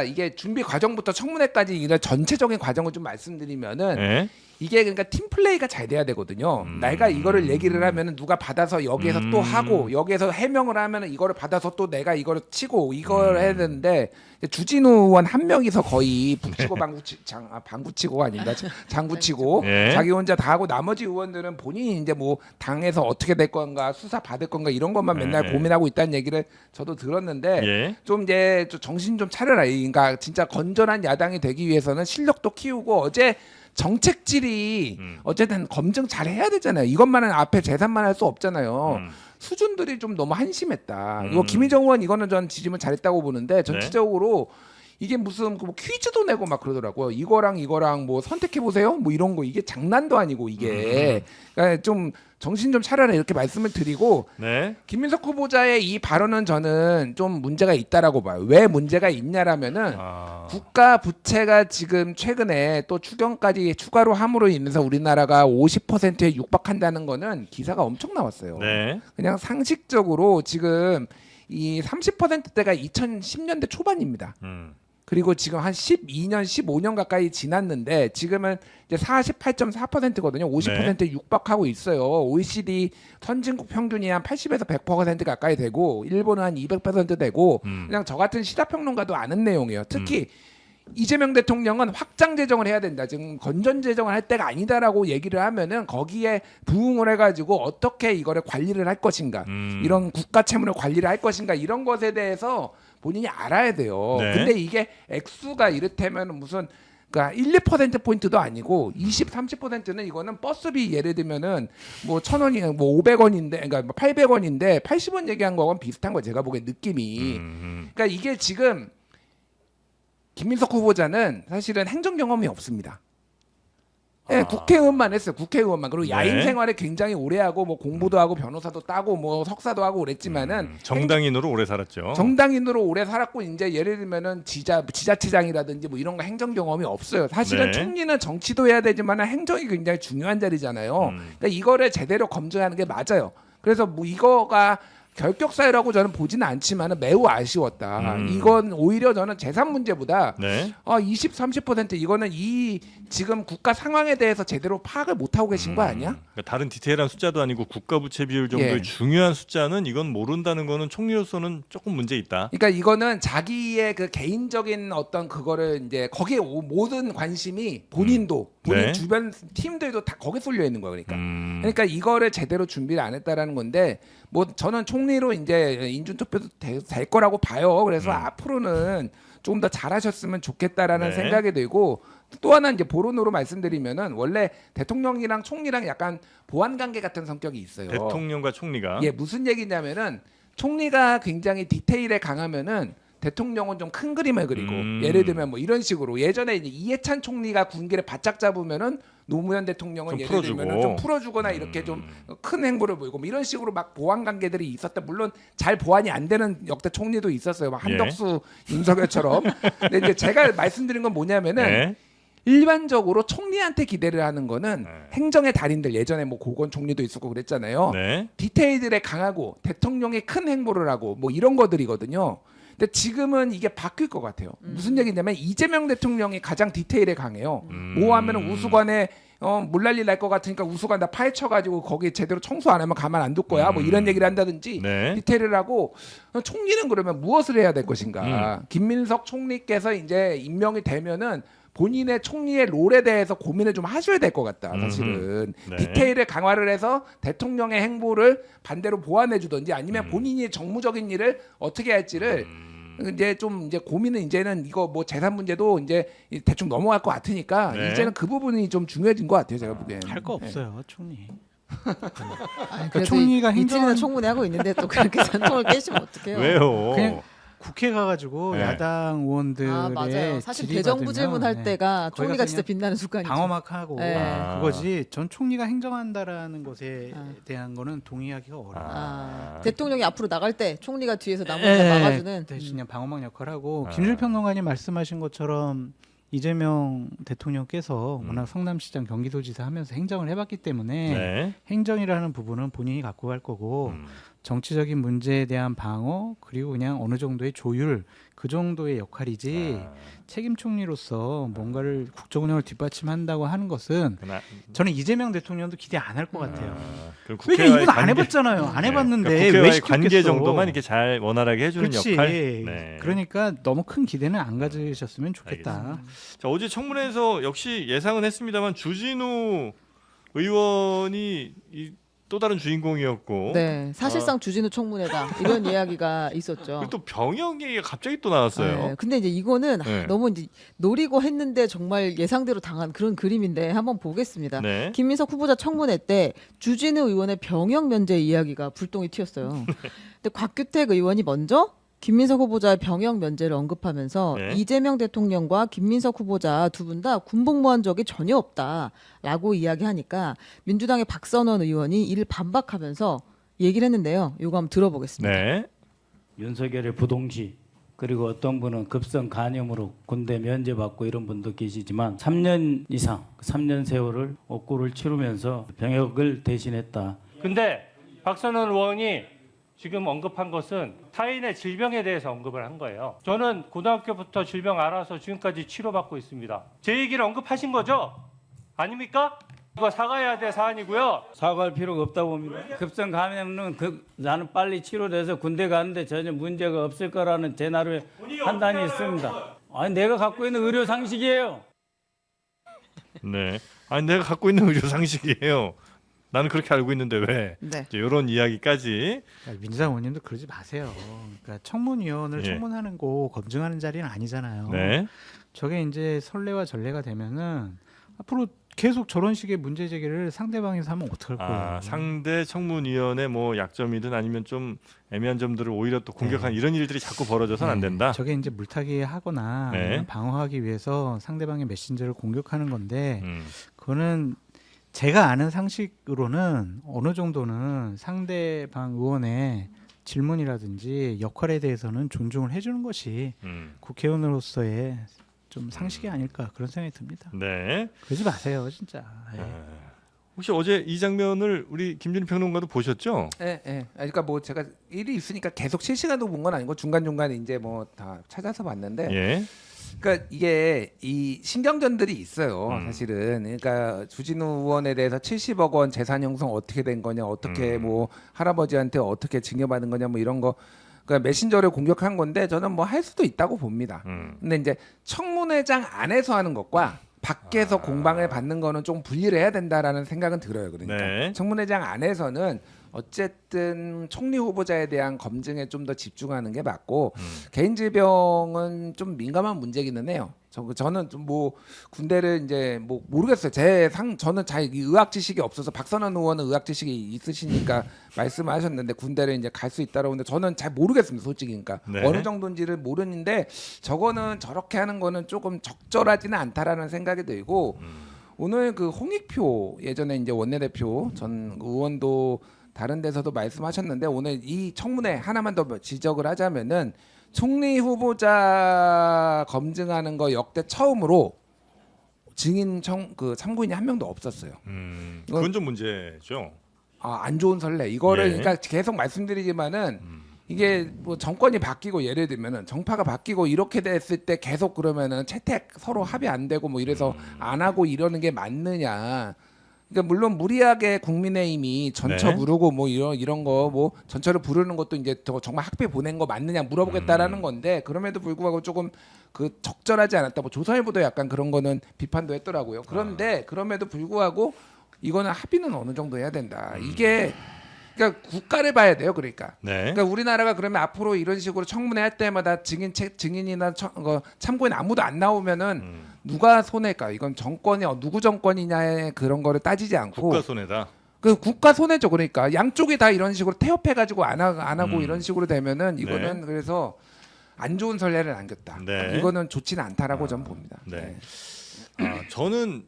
이게 준비 과정부터 청문회까지 이런 전체적인 과정을 좀 말씀드리면은 네. 이게 그러니까 팀 플레이가 잘 돼야 되거든요. 내가 이거를 얘기를 하면은 누가 받아서 여기에서 또 하고 여기에서 해명을 하면은 이거를 받아서 또 내가 이거를 치고 이걸 해야 되는데 주진우 의원 한 명이서 거의 북치고 방구치고 아닌가 장구치고 예. 자기 혼자 다 하고 나머지 의원들은 본인이 이제 뭐 당에서 어떻게 될 건가 수사 받을 건가 이런 것만 맨날 예. 고민하고 있다는 얘기를 저도 들었는데 예. 좀 이제 좀 정신 좀 차려라. 그러니까 진짜 건전한 야당이 되기 위해서는 실력도 키우고 어제 정책질이 어쨌든 검증 잘 해야 되잖아요. 이것만은 앞에 재산만 할 수 없잖아요. 수준들이 좀 너무 한심했다. 이거 김희정 의원 이거는 전 지지면 잘했다고 보는데 전체적으로 이게 무슨 뭐 퀴즈도 내고 막 그러더라고요. 이거랑 뭐 선택해 보세요. 뭐 이런 거 이게 장난도 아니고 이게 그러니까 좀 정신 좀 차려라 이렇게 말씀을 드리고 네. 김민석 후보자의 이 발언은 저는 좀 문제가 있다라고 봐요. 왜 문제가 있냐라면은 국가 부채가 지금 최근에 또 추경까지 추가로 함으로 인해서 우리나라가 50%에 육박한다는 거는 기사가 엄청 나왔어요. 네. 그냥 상식적으로 지금 이 30%대가 2010년대 초반입니다. 그리고 지금 한 12년, 15년 가까이 지났는데 지금은 이제 48.4%거든요. 50%에 육박하고 있어요. OECD 선진국 평균이 한 80에서 100% 가까이 되고 일본은 한 200% 되고 그냥 저 같은 시사평론가도 아는 내용이에요. 특히 이재명 대통령은 확장 재정을 해야 된다. 지금 건전 재정을 할 때가 아니다라고 얘기를 하면은 거기에 부응을 해가지고 어떻게 이거를 관리를 할 것인가, 이런 국가 채무를 관리를 할 것인가 이런 것에 대해서 본인이 알아야 돼요. 네. 근데 이게 액수가 이렇다면 무슨 그러니까 1, 2% 포인트도 아니고 20, 30%는 이거는 버스비 예를 들면은 뭐 1,000원이 뭐 500원인데 그러니까 800원인데 80원 얘기한 거하고는 비슷한 거 제가 보기엔 느낌이. 그러니까 이게 지금 김민석 후보자는 사실은 행정 경험이 없습니다. 네, 국회의원만 했어요. 국회의원만. 그리고 야인 네. 생활을 굉장히 오래 하고 뭐 공부도 하고 변호사도 따고 뭐 석사도 하고 그랬지만은 정당인으로 오래 살았죠. 정당인으로 오래 살았고 이제 예를 들면은 지자체장이라든지 뭐 이런 거 행정 경험이 없어요. 사실은 네. 총리는 정치도 해야 되지만 행정이 굉장히 중요한 자리잖아요. 그러니까 이거를 제대로 검증하는 게 맞아요. 그래서 뭐 이거가 결격사유라고 저는 보지는 않지만 매우 아쉬웠다. 이건 오히려 저는 재산 문제보다 네. 20, 30% 이거는 이 지금 국가 상황에 대해서 제대로 파악을 못 하고 계신 거 아니야? 그러니까 다른 디테일한 숫자도 아니고 국가 부채 비율 정도의 예. 중요한 숫자는 이건 모른다는 거는 총리로서는 조금 문제 있다. 그러니까 이거는 자기의 그 개인적인 어떤 그거를 이제 거기에 모든 관심이 본인도 본인 네. 주변 팀들도 다 거기에 쏠려 있는 거예요. 그러니까. 그러니까 이거를 제대로 준비를 안 했다라는 건데 뭐 저는 총리로 이제 인준투표도 될 거라고 봐요. 그래서 앞으로는 조금 더 잘하셨으면 좋겠다라는 네. 생각이 들고 또 하나 이제 보론으로 말씀드리면은 원래 대통령이랑 총리랑 약간 보완 관계 같은 성격이 있어요. 대통령과 총리가 예, 무슨 얘기냐면은 총리가 굉장히 디테일에 강하면은 대통령은 좀 큰 그림을 그리고 예를 들면 뭐 이런 식으로 예전에 이제 이해찬 총리가 군기를 바짝 잡으면은 노무현 대통령은 좀 예를 풀어주고. 들면 좀 풀어주거나 이렇게 좀 큰 행보를 보이고 뭐 이런 식으로 막 보완 관계들이 있었다. 물론 잘 보완이 안 되는 역대 총리도 있었어요. 막 한덕수, 윤석열처럼. 근데 이제 제가 말씀드린 건 뭐냐면은 네. 일반적으로 총리한테 기대를 하는 거는 네. 행정의 달인들 예전에 뭐 고건 총리도 있었고 그랬잖아요. 네. 디테일들에 강하고 대통령이 큰 행보를 하고 뭐 이런 거들이거든요. 근데 지금은 이게 바뀔 것 같아요. 무슨 얘기냐면 이재명 대통령이 가장 디테일에 강해요. 뭐 하면은 우수관에 물난리 날 것 같으니까 우수관 다 파헤쳐가지고 거기 제대로 청소 안 하면 가만 안 둘 거야. 뭐 이런 얘기를 한다든지 네. 디테일을 하고 총리는 그러면 무엇을 해야 될 것인가. 김민석 총리께서 이제 임명이 되면은 본인의 총리의 롤에 대해서 고민을 좀 하셔야 될 것 같다. 사실은 네. 디테일을 강화를 해서 대통령의 행보를 반대로 보완해 주든지 아니면 본인이 정무적인 일을 어떻게 할지를 이제 좀 이제 고민은 이제는 이거 뭐 재산 문제도 이제 대충 넘어갈 것 같으니까 네. 이제는 그 부분이 좀 중요해진 것 같아요. 제가 보기엔. 할 거 없어요, 총리. 아니, 그러니까 총리가 이틀이나 행정은- 청문회 하고 있는데 또 그렇게 전통을 깨시면 어떡해요? 왜요? 그냥 국회 가가지고 네. 야당 의원들의 아 맞아요. 사실 질의 대정부 받으면, 질문할 네. 때가 거기 총리가 가서 진짜 그냥 빛나는 순간이죠. 방어막 하고 네. 그거지. 전 총리가 행정한다라는 것에 아. 대한 거는 동의하기가 어려워요. 대통령이 앞으로 나갈 때 총리가 뒤에서 나머지 막아주는. 대신 그냥 방어막 역할하고 아. 김준일 평론가님 말씀하신 것처럼 이재명 대통령께서 음. 워낙 성남시장 경기도지사 하면서 행정을 해봤기 때문에 네. 행정이라는 부분은 본인이 갖고 갈 거고 정치적인 문제에 대한 방어 그리고 그냥 어느 정도의 조율 그 정도의 역할이지 책임 총리로서 뭔가를 국정 운영을 뒷받침한다고 하는 것은 저는 이재명 대통령도 기대 안 할 것 같아요. 그럼 왜냐 국회와의 이분 안 관계- 해봤잖아요. 안 네. 해봤는데 그러니까 왜 국회와의 시켰겠어? 관계 정도만 이렇게 잘 원활하게 해주는 그렇지. 역할. 네. 그러니까 너무 큰 기대는 안 가지셨으면 좋겠다. 알겠습니다. 자, 어제 청문회에서 역시 예상은 했습니다만 주진우 의원이 또 다른 주인공이었고. 네, 사실상 주진우 청문회다 이런 이야기가 있었죠. 그리고 또 병역 얘기가 갑자기 또 나왔어요. 네, 근데 이제 이거는 네. 너무 이제 노리고 했는데 정말 예상대로 당한 그런 그림인데 한번 보겠습니다. 네. 김민석 후보자 청문회 때 주진우 의원의 병역 면제 이야기가 불똥이 튀었어요. 근데 곽규택 의원이 먼저 김민석 후보자의 병역 면제를 언급하면서 네. 이재명 대통령과 김민석 후보자 두 분 다 군복무한 적이 전혀 없다라고 이야기하니까 민주당의 박선원 의원이 이를 반박하면서 얘기를 했는데요. 이거 한번 들어보겠습니다. 네. 윤석열의 부동시 그리고 어떤 분은 급성 간염으로 군대 면제받고 이런 분도 계시지만 3년 이상 3년 세월을 억구를 치르면서 병역을 대신했다. 근데 박선원 의원이 지금 언급한 것은 타인의 질병에 대해서 언급을 한 거예요. 저는 고등학교부터 질병 알아서 지금까지 치료받고 있습니다. 제 얘기를 언급하신 거죠? 아닙니까? 이거 사과해야 될 사안이고요. 사과할 필요가 없다고 봅니다. 급성 감염은 나는 빨리 치료돼서 군대 가는데 전혀 문제가 없을 거라는 제 나름의 판단이 있습니다. 아니 내가 갖고 있는 의료 상식이에요. 네. 아니 내가 갖고 있는 의료 상식이에요. 나는 그렇게 알고 있는데 왜? 네. 이런 이야기까지. 민주당 의원님도 그러지 마세요. 그러니까 청문위원을 예. 청문하는 거 검증하는 자리는 아니잖아요. 네. 저게 이제 선례와 전례가 되면은 앞으로 계속 저런 식의 문제 제기를 상대방에서 하면 어떡할 거예요. 상대 청문위원회 뭐 약점이든 아니면 좀 애매한 점들을 오히려 또 공격하는 이런 일들이 자꾸 벌어져서는 안 된다. 저게 이제 물타기 하거나 네. 아니면 방어하기 위해서 상대방의 메신저를 공격하는 건데 음. 그거는 제가 아는 상식으로는 어느 정도는 상대방 의원의 질문이라든지 역할에 대해서는 존중을 해주는 것이 국회의원으로서의 좀 상식이 아닐까 그런 생각이 듭니다. 네. 그러지 마세요, 진짜. 예. 혹시 어제 이 장면을 우리 김준일 평론가도 보셨죠? 예, 예. 그러니까 뭐 제가 일이 있으니까 계속 실시간으로 본 건 아니고 중간 중간에 이제 뭐 다 찾아서 봤는데. 예. 그러니까 이게 이 신경전들이 있어요. 사실은. 그러니까 주진우 의원에 대해서 70억 원 재산 형성 어떻게 된 거냐, 어떻게 뭐 할아버지한테 어떻게 증여받은 거냐, 뭐 이런 거. 그러니까 메신저를 공격한 건데 저는 뭐 할 수도 있다고 봅니다. 근데 이제 청문회장 안에서 하는 것과 밖에서 공방을 받는 거는 좀 분리를 해야 된다라는 생각은 들어요. 그러니까 네. 청문회장 안에서는 어쨌든 총리 후보자에 대한 검증에 좀 더 집중하는 게 맞고 개인 질병은 좀 민감한 문제기는 해요. 저는 좀 뭐 군대를 이제 뭐 모르겠어요. 저는 잘 이 의학 지식이 없어서 박선원 의원은 의학 지식이 있으시니까 말씀하셨는데 군대를 이제 갈 수 있다라고 하는데 저는 잘 모르겠습니다. 솔직히 그러니까 네. 어느 정도인지를 모르는데 저거는 저렇게 하는 거는 조금 적절하지는 않다라는 생각이 들고 오늘 그 홍익표 예전에 이제 원내대표 전 의원도 다른 데서도 말씀하셨는데 오늘 이 청문회 하나만 더 지적을 하자면은 총리 후보자 검증하는 거 역대 처음으로 증인 그 참고인이 한 명도 없었어요. 그건 좀 문제죠. 안 좋은 선례. 이거를 예. 그러니까 계속 말씀드리지만은 이게 뭐 정권이 바뀌고 예를 들면은 정파가 바뀌고 이렇게 됐을 때 계속 그러면은 채택 서로 합의 안 되고 뭐 이래서 안 하고 이러는 게 맞느냐. 그러니까 물론 무리하게 국민의힘이 전처 네. 부르고 뭐 이런 거 뭐 전처를 부르는 것도 이제 정말 학비 보낸 거 맞느냐 물어보겠다라는 건데 그럼에도 불구하고 조금 그 적절하지 않았다. 뭐 조선일보도 약간 그런 거는 비판도 했더라고요. 그런데 그럼에도 불구하고 이거는 합의는 어느 정도 해야 된다. 이게 그러니까 국가를 봐야 돼요. 그러니까. 네. 그러니까 우리나라가 그러면 앞으로 이런 식으로 청문회 할 때마다 증인이나 참고인 아무도 안 나오면은 누가 손해일까? 이건 정권이 누구 정권이냐의 그런 거를 따지지 않고 국가 손해다. 그 국가 손해죠. 그러니까 양쪽이 다 이런 식으로 태업해가지고 안 하고 이런 식으로 되면은 이거는 그래서 안 좋은 선례를 남겼다. 네. 이거는 좋지는 않다라고 저는 봅니다. 네. 저는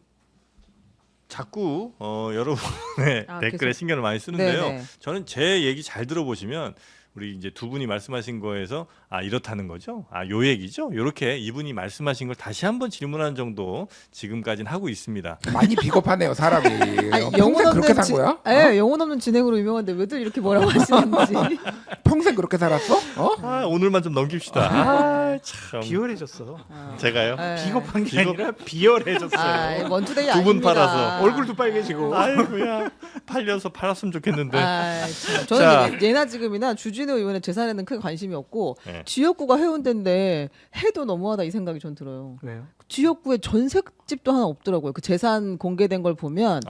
자꾸 여러분의 댓글에 계속. 신경을 많이 쓰는데요. 네네. 저는 제 얘기 잘 들어보시면 우리 이제 두 분이 말씀하신 거에서 이렇다는 거죠. 요 얘기죠. 이렇게 이분이 말씀하신 걸 다시 한번 질문하는 정도 지금까지는 하고 있습니다. 많이 비겁하네요, 사람이. 평생 그렇게 산 거야? 예, 영혼 없는 진행으로 유명한데 왜들 이렇게 뭐라고 하시는지. 평생 그렇게 살았어? 오늘만 좀 넘깁시다. 참. 비열해졌어. 제가요? 예. 비겁한 게 아니라 비열해졌어요. 원투데이 두 분 아닙니다. 팔아서 얼굴도 빨개지고. 아이고야. 팔았으면 좋겠는데. 참. 저는 예나 지금이나 주진우 의원의 재산에는 크게 관심이 없고 네. 지역구가 해운대인데 해도 너무하다 이 생각이 전 들어요. 왜요? 지역구에 전셋집도 하나 없더라고요. 그 재산 공개된 걸 보면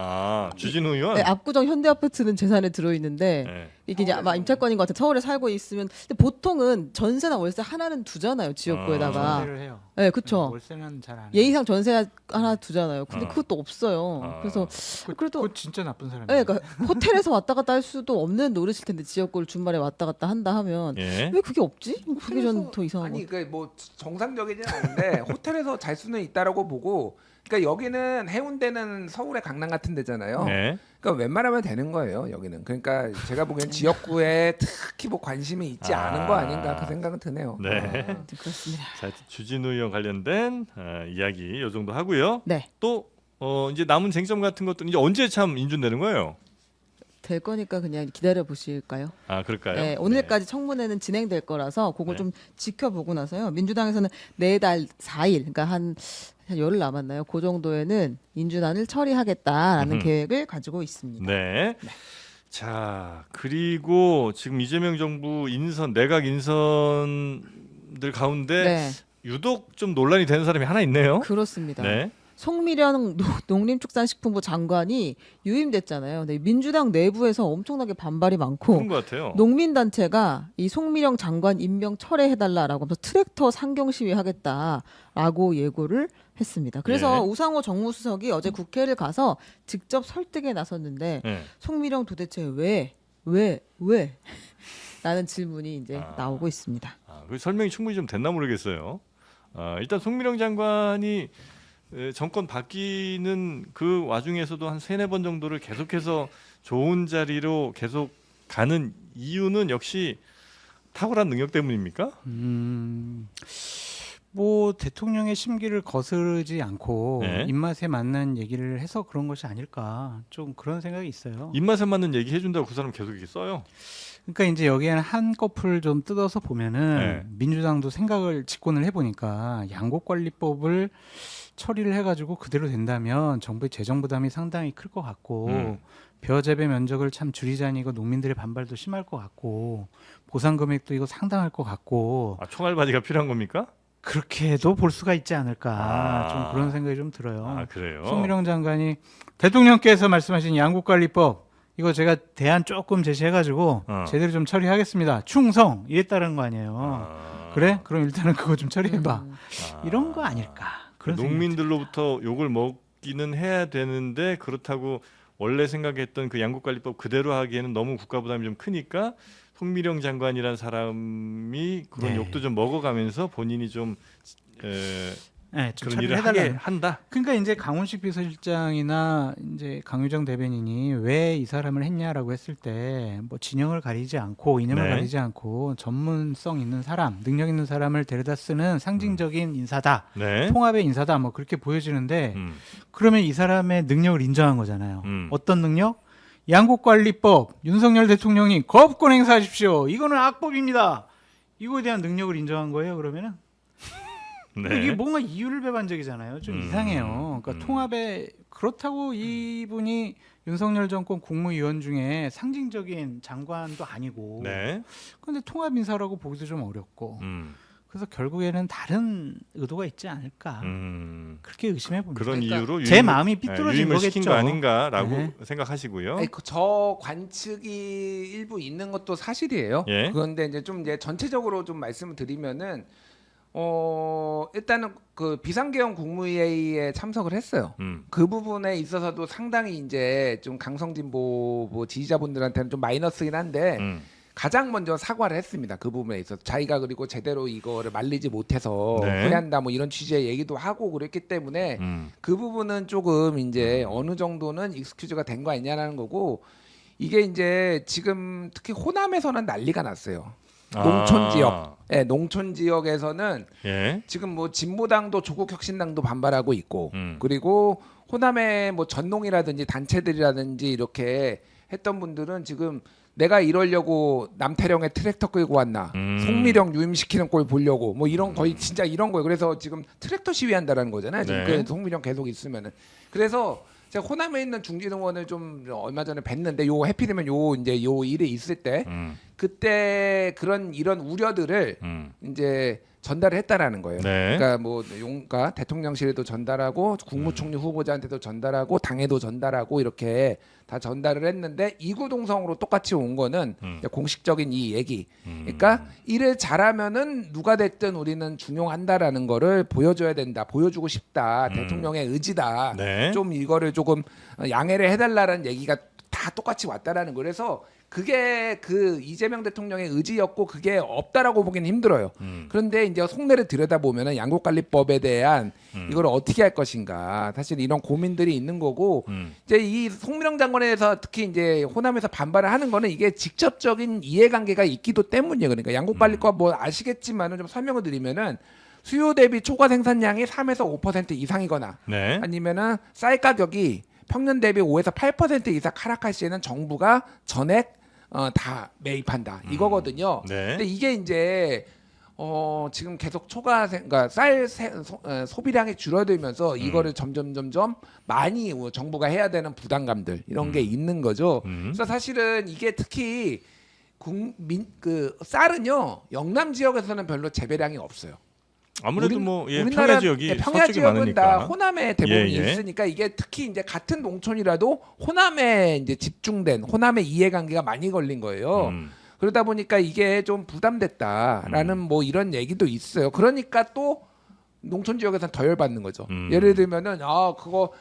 주진우 의원. 네, 압구정 현대아파트는 재산에 들어있는데 네. 이게 이제 아마 임차권인 것 같아. 서울에 살고 있으면 근데 보통은 전세나 월세 하나는 두잖아요. 지역구에다가. 전세를 해요. 네, 그렇죠. 월세는 잘 안. 예의상 전세 하나 두잖아요. 근데 그것도 없어요. 그래서 그래도 그거 진짜 나쁜 사람이에요. 네, 그러니까 호텔에서 왔다 갔다 할 수도 없는 노릇일 텐데 지역구를 주말에 왔다 갔다 한다 하면 예. 왜 그게 없지? 그게 전 더 이상한 거. 아니 그뭐 정상적이진 않은데 호텔에서 잘 수는 있다라고 보고 그러니까 여기는 해운대는 서울의 강남 같은 데잖아요. 네. 그러니까 웬만하면 되는 거예요. 여기는. 그러니까 제가 보기엔 지역구에 특히 뭐 관심이 있지 않은 거 아닌가 그 생각은 드네요. 네. 그렇습니다. 자, 주진우 의원 관련된 이야기 요 정도 하고요. 네. 또 이제 남은 쟁점 같은 것도 이제 언제 참 인준되는 거예요? 될 거니까 그냥 기다려 보실까요? 그럴까요? 네, 오늘까지 청문회는 진행될 거라서 그걸 네. 좀 지켜보고 나서요. 민주당에서는 4달 4일, 그러니까 한 열흘 남았나요? 그 정도에는 인준안을 처리하겠다라는 계획을 가지고 있습니다. 네. 자, 그리고 지금 이재명 정부 내각 인선들 가운데 네, 유독 좀 논란이 되는 사람이 하나 있네요. 그렇습니다. 네. 송미령 농림축산식품부 장관이 유임됐잖아요. 근데 민주당 내부에서 엄청나게 반발이 많고 그런 것 같아요. 농민단체가 이 송미령 장관 임명 철회해달라라고 하면서 트랙터 상경 시위하겠다라고 예고를 했습니다. 그래서 예. 우상호 정무수석이 어제 국회를 가서 직접 설득에 나섰는데 네. 송미령 도대체 왜? 라는 질문이 이제 나오고 있습니다. 그 설명이 충분히 좀 됐나 모르겠어요. 일단 송미령 장관이 정권 바뀌는 그 와중에서도 한 3-4번 정도를 계속해서 좋은 자리로 계속 가는 이유는 역시 탁월한 능력 때문입니까? 뭐 대통령의 심기를 거스르지 않고 네. 입맛에 맞는 얘기를 해서 그런 것이 아닐까 좀 그런 생각이 있어요. 입맛에 맞는 얘기 해준다고 그 사람 계속 이렇게 써요. 그러니까 이제 여기에는 한꺼풀 좀 뜯어서 보면은 네. 민주당도 생각을 직권을 해보니까 양곡관리법을 처리를 해가지고 그대로 된다면 정부의 재정 부담이 상당히 클 것 같고 벼재배 면적을 참 줄이자니 이거 농민들의 반발도 심할 것 같고 보상 금액도 이거 상당할 것 같고 총알바지가 필요한 겁니까? 그렇게도 볼 수가 있지 않을까 좀 그런 생각이 좀 들어요. 그래요? 송미령 장관이 대통령께서 말씀하신 양곡관리법 이거 제가 대안 조금 제시해가지고 제대로 좀 처리하겠습니다. 충성 이랬다는 거 아니에요. 그래? 그럼 일단은 그거 좀 처리해봐. 이런 거 아닐까. 그런 농민들로부터 욕을 먹기는 해야 되는데 그렇다고 원래 생각했던 그 양곡관리법 그대로 하기에는 너무 국가 부담이 좀 크니까 송미령 장관이란 사람이 그런 네. 욕도 좀 먹어가면서 본인이 좀 네, 그런 처리를 일을 해달라는. 한다. 그러니까 이제 강훈식 비서실장이나 이제 강유정 대변인이 왜 이 사람을 했냐라고 했을 때 뭐 진영을 가리지 않고 이념을 네. 가리지 않고 전문성 있는 사람, 능력 있는 사람을 데려다 쓰는 상징적인 인사다, 네. 통합의 인사다, 뭐 그렇게 보여지는데 음. 그러면 이 사람의 능력을 인정한 거잖아요. 음. 어떤 능력? 양국관리법, 윤석열 대통령이 거부권 행사하십시오. 이거는 악법입니다. 이거에 대한 능력을 인정한 거예요. 그러면은 네. 이게 뭔가 이율 배반적이잖아요. 좀 이상해요. 그러니까 통합에 그렇다고 이분이 윤석열 정권 국무위원 중에 상징적인 장관도 아니고, 네. 그런데 통합 인사라고 보기도 좀 어렵고, 음. 그래서 결국에는 다른 의도가 있지 않을까 그렇게 의심해 봅니다. 그런 그러니까 이유로 제 마음이 삐뚤어진 유임을 거겠죠. 시킨 거 아닌가라고 네. 생각하시고요. 아니, 저 관측이 일부 있는 것도 사실이에요. 예. 그런데 이제 전체적으로 좀 말씀을 드리면은 일단은 그 비상계엄 국무회의에 참석을 했어요. 그 부분에 있어서도 상당히 이제 좀 강성진보 뭐 지지자분들한테는 좀 마이너스긴 한데 가장 먼저 사과를 했습니다. 그 부분에 있어서 자기가 그리고 제대로 이거를 말리지 못해서 네. 후회한다 뭐 이런 취지의 얘기도 하고 그랬기 때문에 그 부분은 조금 이제 어느 정도는 익스큐즈가 된 거 아니냐라는 거고, 이게 이제 지금 특히 호남에서는 난리가 났어요. 농촌 지역, 네, 농촌 지역에서는 예. 지금 뭐 진보당도 조국혁신당도 반발하고 있고, 음. 그리고 호남의 뭐 전농이라든지 단체들이라든지 이렇게 했던 분들은 지금 내가 이러려고 남태령에 트랙터 끌고 왔나, 송미령 유임시키는 꼴 보려고 뭐 이런 거의 진짜 이런 거예요. 그래서 지금 트랙터 시위한다라는 거잖아요. 지금 네. 그 송미령 계속 있으면은. 그래서 제가 호남에 있는 중진의원을 좀 얼마 전에 뵀는데 요 해피되면 요 이제 요 일이 있을 때 그때 이런 우려들을 이제 전달을 했다라는 거예요. 네. 그러니까 뭐 용가 대통령실에도 전달하고 국무총리 후보자한테도 전달하고 당에도 전달하고 이렇게 다 전달을 했는데 이구동성으로 똑같이 온 거는 공식적인 이 얘기. 그러니까 일을 잘하면은 누가 됐든 우리는 중용한다라는 거를 보여줘야 된다. 보여주고 싶다. 대통령의 의지다. 네. 좀 이거를 조금 양해를 해달라는 얘기가 다 똑같이 왔다라는 거. 그래서 그게 그 이재명 대통령의 의지였고 그게 없다라고 보기는 힘들어요. 그런데 이제 속내를 들여다보면은 양국관리법에 대한 이걸 어떻게 할 것인가, 사실 이런 고민들이 있는 거고, 이제 이 송미령 장관에 대해서 특히 이제 호남에서 반발을 하는 거는 이게 직접적인 이해관계가 있기도 때문이에요. 그러니까 양국관리법 뭐 아시겠지만은 좀 설명을 드리면은 수요 대비 초과 생산량이 3에서 5% 이상이거나 네. 아니면은 쌀 가격이 평년 대비 5에서 8% 이상 하락할 시에는 정부가 전액 다 매입한다 이거거든요. 네. 근데 이게 이제 지금 계속 그러니까 쌀 소비량이 줄어들면서 이거를 점점 많이 정부가 해야 되는 부담감들 이런 게 있는 거죠. 그래서 사실은 이게 특히 그 쌀은요 영남 지역에서는 별로 재배량이 없어요. 아무래도 뭐 예, 우리나라 평야 지역이 평야 서쪽이 지역은 많으니까. 다 호남에 대부분이 예, 예. 있으니까 이게 특히 이제 같은 농촌이라도 호남에 이제 집중된 호남의 이해관계가 많이 걸린 거예요. 그러다 보니까 이게 좀 부담됐다라는 뭐 이런 얘기도 있어요. 그러니까 또 농촌 지역에서는 더 열받는 거죠. 예를 들면은 그거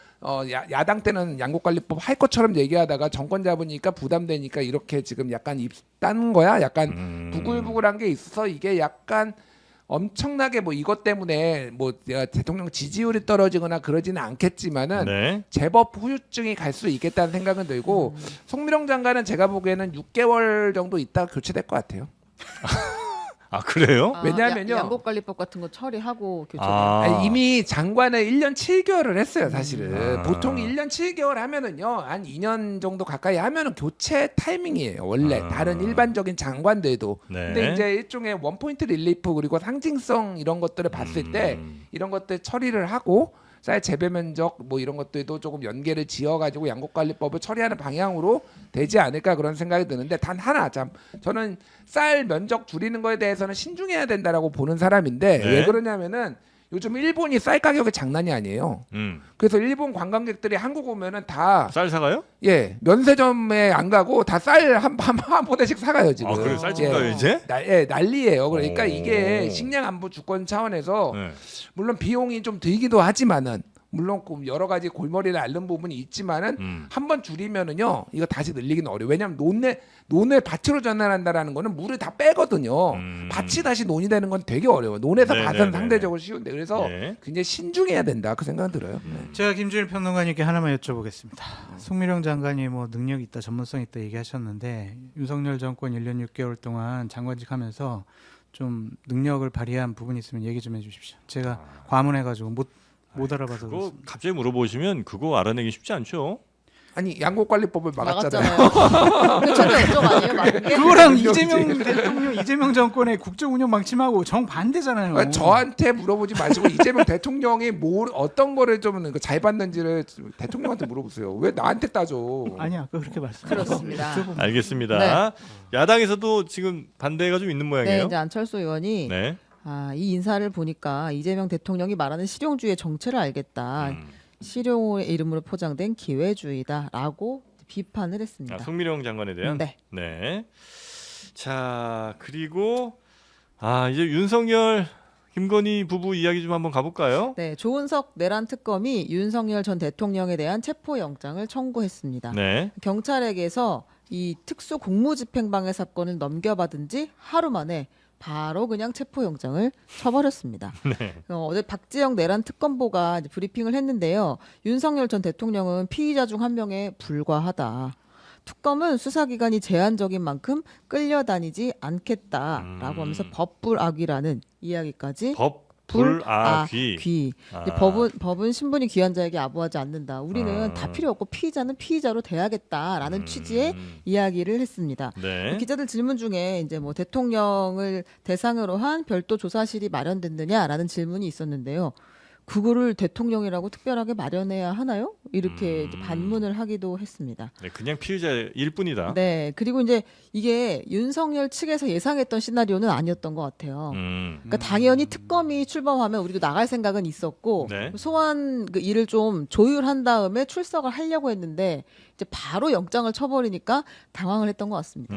야당 때는 양국관리법 할 것처럼 얘기하다가 정권 잡으니까 부담되니까 이렇게 지금 약간 입 따는 거야. 약간 부글부글한 게 있어서 이게 약간 엄청나게 뭐 이것 때문에 뭐 대통령 지지율이 떨어지거나 그러지는 않겠지만은 네. 제법 후유증이 갈 수 있겠다는 생각은 들고, 송미령 장관은 제가 보기에는 6개월 정도 있다가 교체될 것 같아요. 아 그래요? 왜냐하면요. 양국관리법 같은 거 처리하고 교체. 아니, 이미 장관을 1년 7개월을 했어요, 사실은. 보통 1년 7개월 하면은요, 한 2년 정도 가까이 하면은 교체 타이밍이에요, 원래. 다른 일반적인 장관들도. 네. 근데 이제 일종의 원포인트 릴리프 그리고 상징성 이런 것들을 봤을 때 이런 것들 처리를 하고 쌀 재배 면적 뭐 이런 것들도 조금 연계를 지어가지고 양국관리법을 처리하는 방향으로 되지 않을까 그런 생각이 드는데, 단 하나 저는 쌀 면적 줄이는 거에 대해서는 신중해야 된다라고 보는 사람인데 네. 왜 그러냐면은 요즘 일본이 쌀 가격이 장난이 아니에요. 그래서 일본 관광객들이 한국 오면은 다 쌀 사가요? 면세점에 안 가고 다 쌀 한 포대씩 사가요 지금. 아 그래 쌀집 가요 이제? 난리예요. 그러니까 오. 이게 식량 안보 주권 차원에서 네. 물론 비용이 좀 들기도 하지만은 물론 여러 가지 골머리를 앓는 부분이 있지만은 한번 줄이면은요 이거 다시 늘리기는 어려워. 왜냐하면 논을 밭으로 전환한다라는 거는 물을 다 빼거든요. 밭이 다시 논이 되는 건 되게 어려워. 논에서 네네네. 밭은 상대적으로 쉬운데 그래서 네. 굉장히 신중해야 된다 그 생각은 들어요. 제가 김준일 평론가님께 하나만 여쭤보겠습니다. 송미령 장관이 뭐 능력 있다, 전문성 있다 얘기하셨는데 윤석열 정권 1년 6개월 동안 장관직 하면서 좀 능력을 발휘한 부분이 있으면 얘기 좀 해주십시오. 제가 과문해가지고 못 알아봐서 그거 그렇습니다. 갑자기 물어보시면 그거 알아내기 쉽지 않죠. 아니 양곡관리법을 막았잖아요. 그 저도 그쪽 아니에요? 막은 게? 그거랑 이재명 정권의 국정 운영 방침하고 정 반대잖아요. 그러니까 저한테 물어보지 마시고 이재명 대통령이 어떤 거를 좀 잘 받는지를 대통령한테 물어보세요. 왜 나한테 따져? 아니야, 그렇게 말씀. 그렇습니다. 알겠습니다. 네. 야당에서도 지금 반대가 좀 있는 네, 모양이에요. 이제 안철수 의원이 네. 이 인사를 보니까 이재명 대통령이 말하는 실용주의의 정체를 알겠다. 실용의 이름으로 포장된 기회주의다라고 비판을 했습니다. 송미령 장관에 대한. 네. 네. 자, 그리고 이제 윤석열 김건희 부부 이야기 좀 한번 가볼까요? 네, 조은석 내란 특검이 윤석열 전 대통령에 대한 체포영장을 청구했습니다. 네. 경찰에게서 이 특수 공무집행방해 사건을 넘겨받은 지 하루 만에 바로 그냥 체포영장을 쳐버렸습니다. 네. 어제 박지영 내란 특검보가 이제 브리핑을 했는데요. 윤석열 전 대통령은 피의자 중 한 명에 불과하다. 특검은 수사기간이 제한적인 만큼 끌려다니지 않겠다라고 하면서 법불악위라는 이야기까지 법불악위. 귀. 이제 법은 신분이 귀한 자에게 아부하지 않는다. 우리는 다 필요 없고 피의자는 피의자로 돼야겠다라는 취지의 이야기를 했습니다. 네. 기자들 질문 중에 이제 뭐 대통령을 대상으로 한 별도 조사실이 마련됐느냐라는 질문이 있었는데요. 그거를 대통령이라고 특별하게 마련해야 하나요? 이렇게 이제 반문을 하기도 했습니다. 네, 그냥 피의자일 뿐이다. 네, 그리고 이제 이게 윤석열 측에서 예상했던 시나리오는 아니었던 것 같아요. 그러니까 당연히 특검이 출범하면 우리도 나갈 생각은 있었고 네. 소환 그 일을 좀 조율한 다음에 출석을 하려고 했는데 이제 바로 영장을 쳐버리니까 당황을 했던 것 같습니다.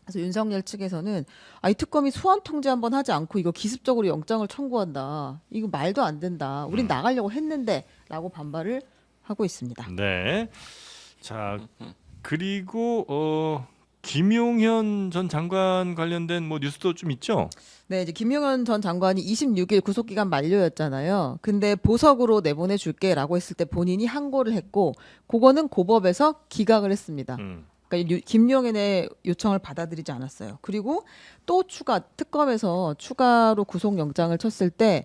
그래서 윤석열 측에서는 이 특검이 소환 통제 한번 하지 않고 이거 기습적으로 영장을 청구한다. 이거 말도 안 된다. 우린 나가려고 했는데라고 반발을 하고 있습니다. 네. 자, 그리고 김용현 전 장관 관련된 뭐 뉴스도 좀 있죠? 네, 이제 김용현 전 장관이 26일 구속기간 만료였잖아요. 근데 보석으로 내보내줄게라고 했을 때 본인이 항고를 했고, 그거는 고법에서 기각을 했습니다. 그러니까 김용현의 요청을 받아들이지 않았어요. 그리고 또 특검에서 추가로 구속영장을 쳤을 때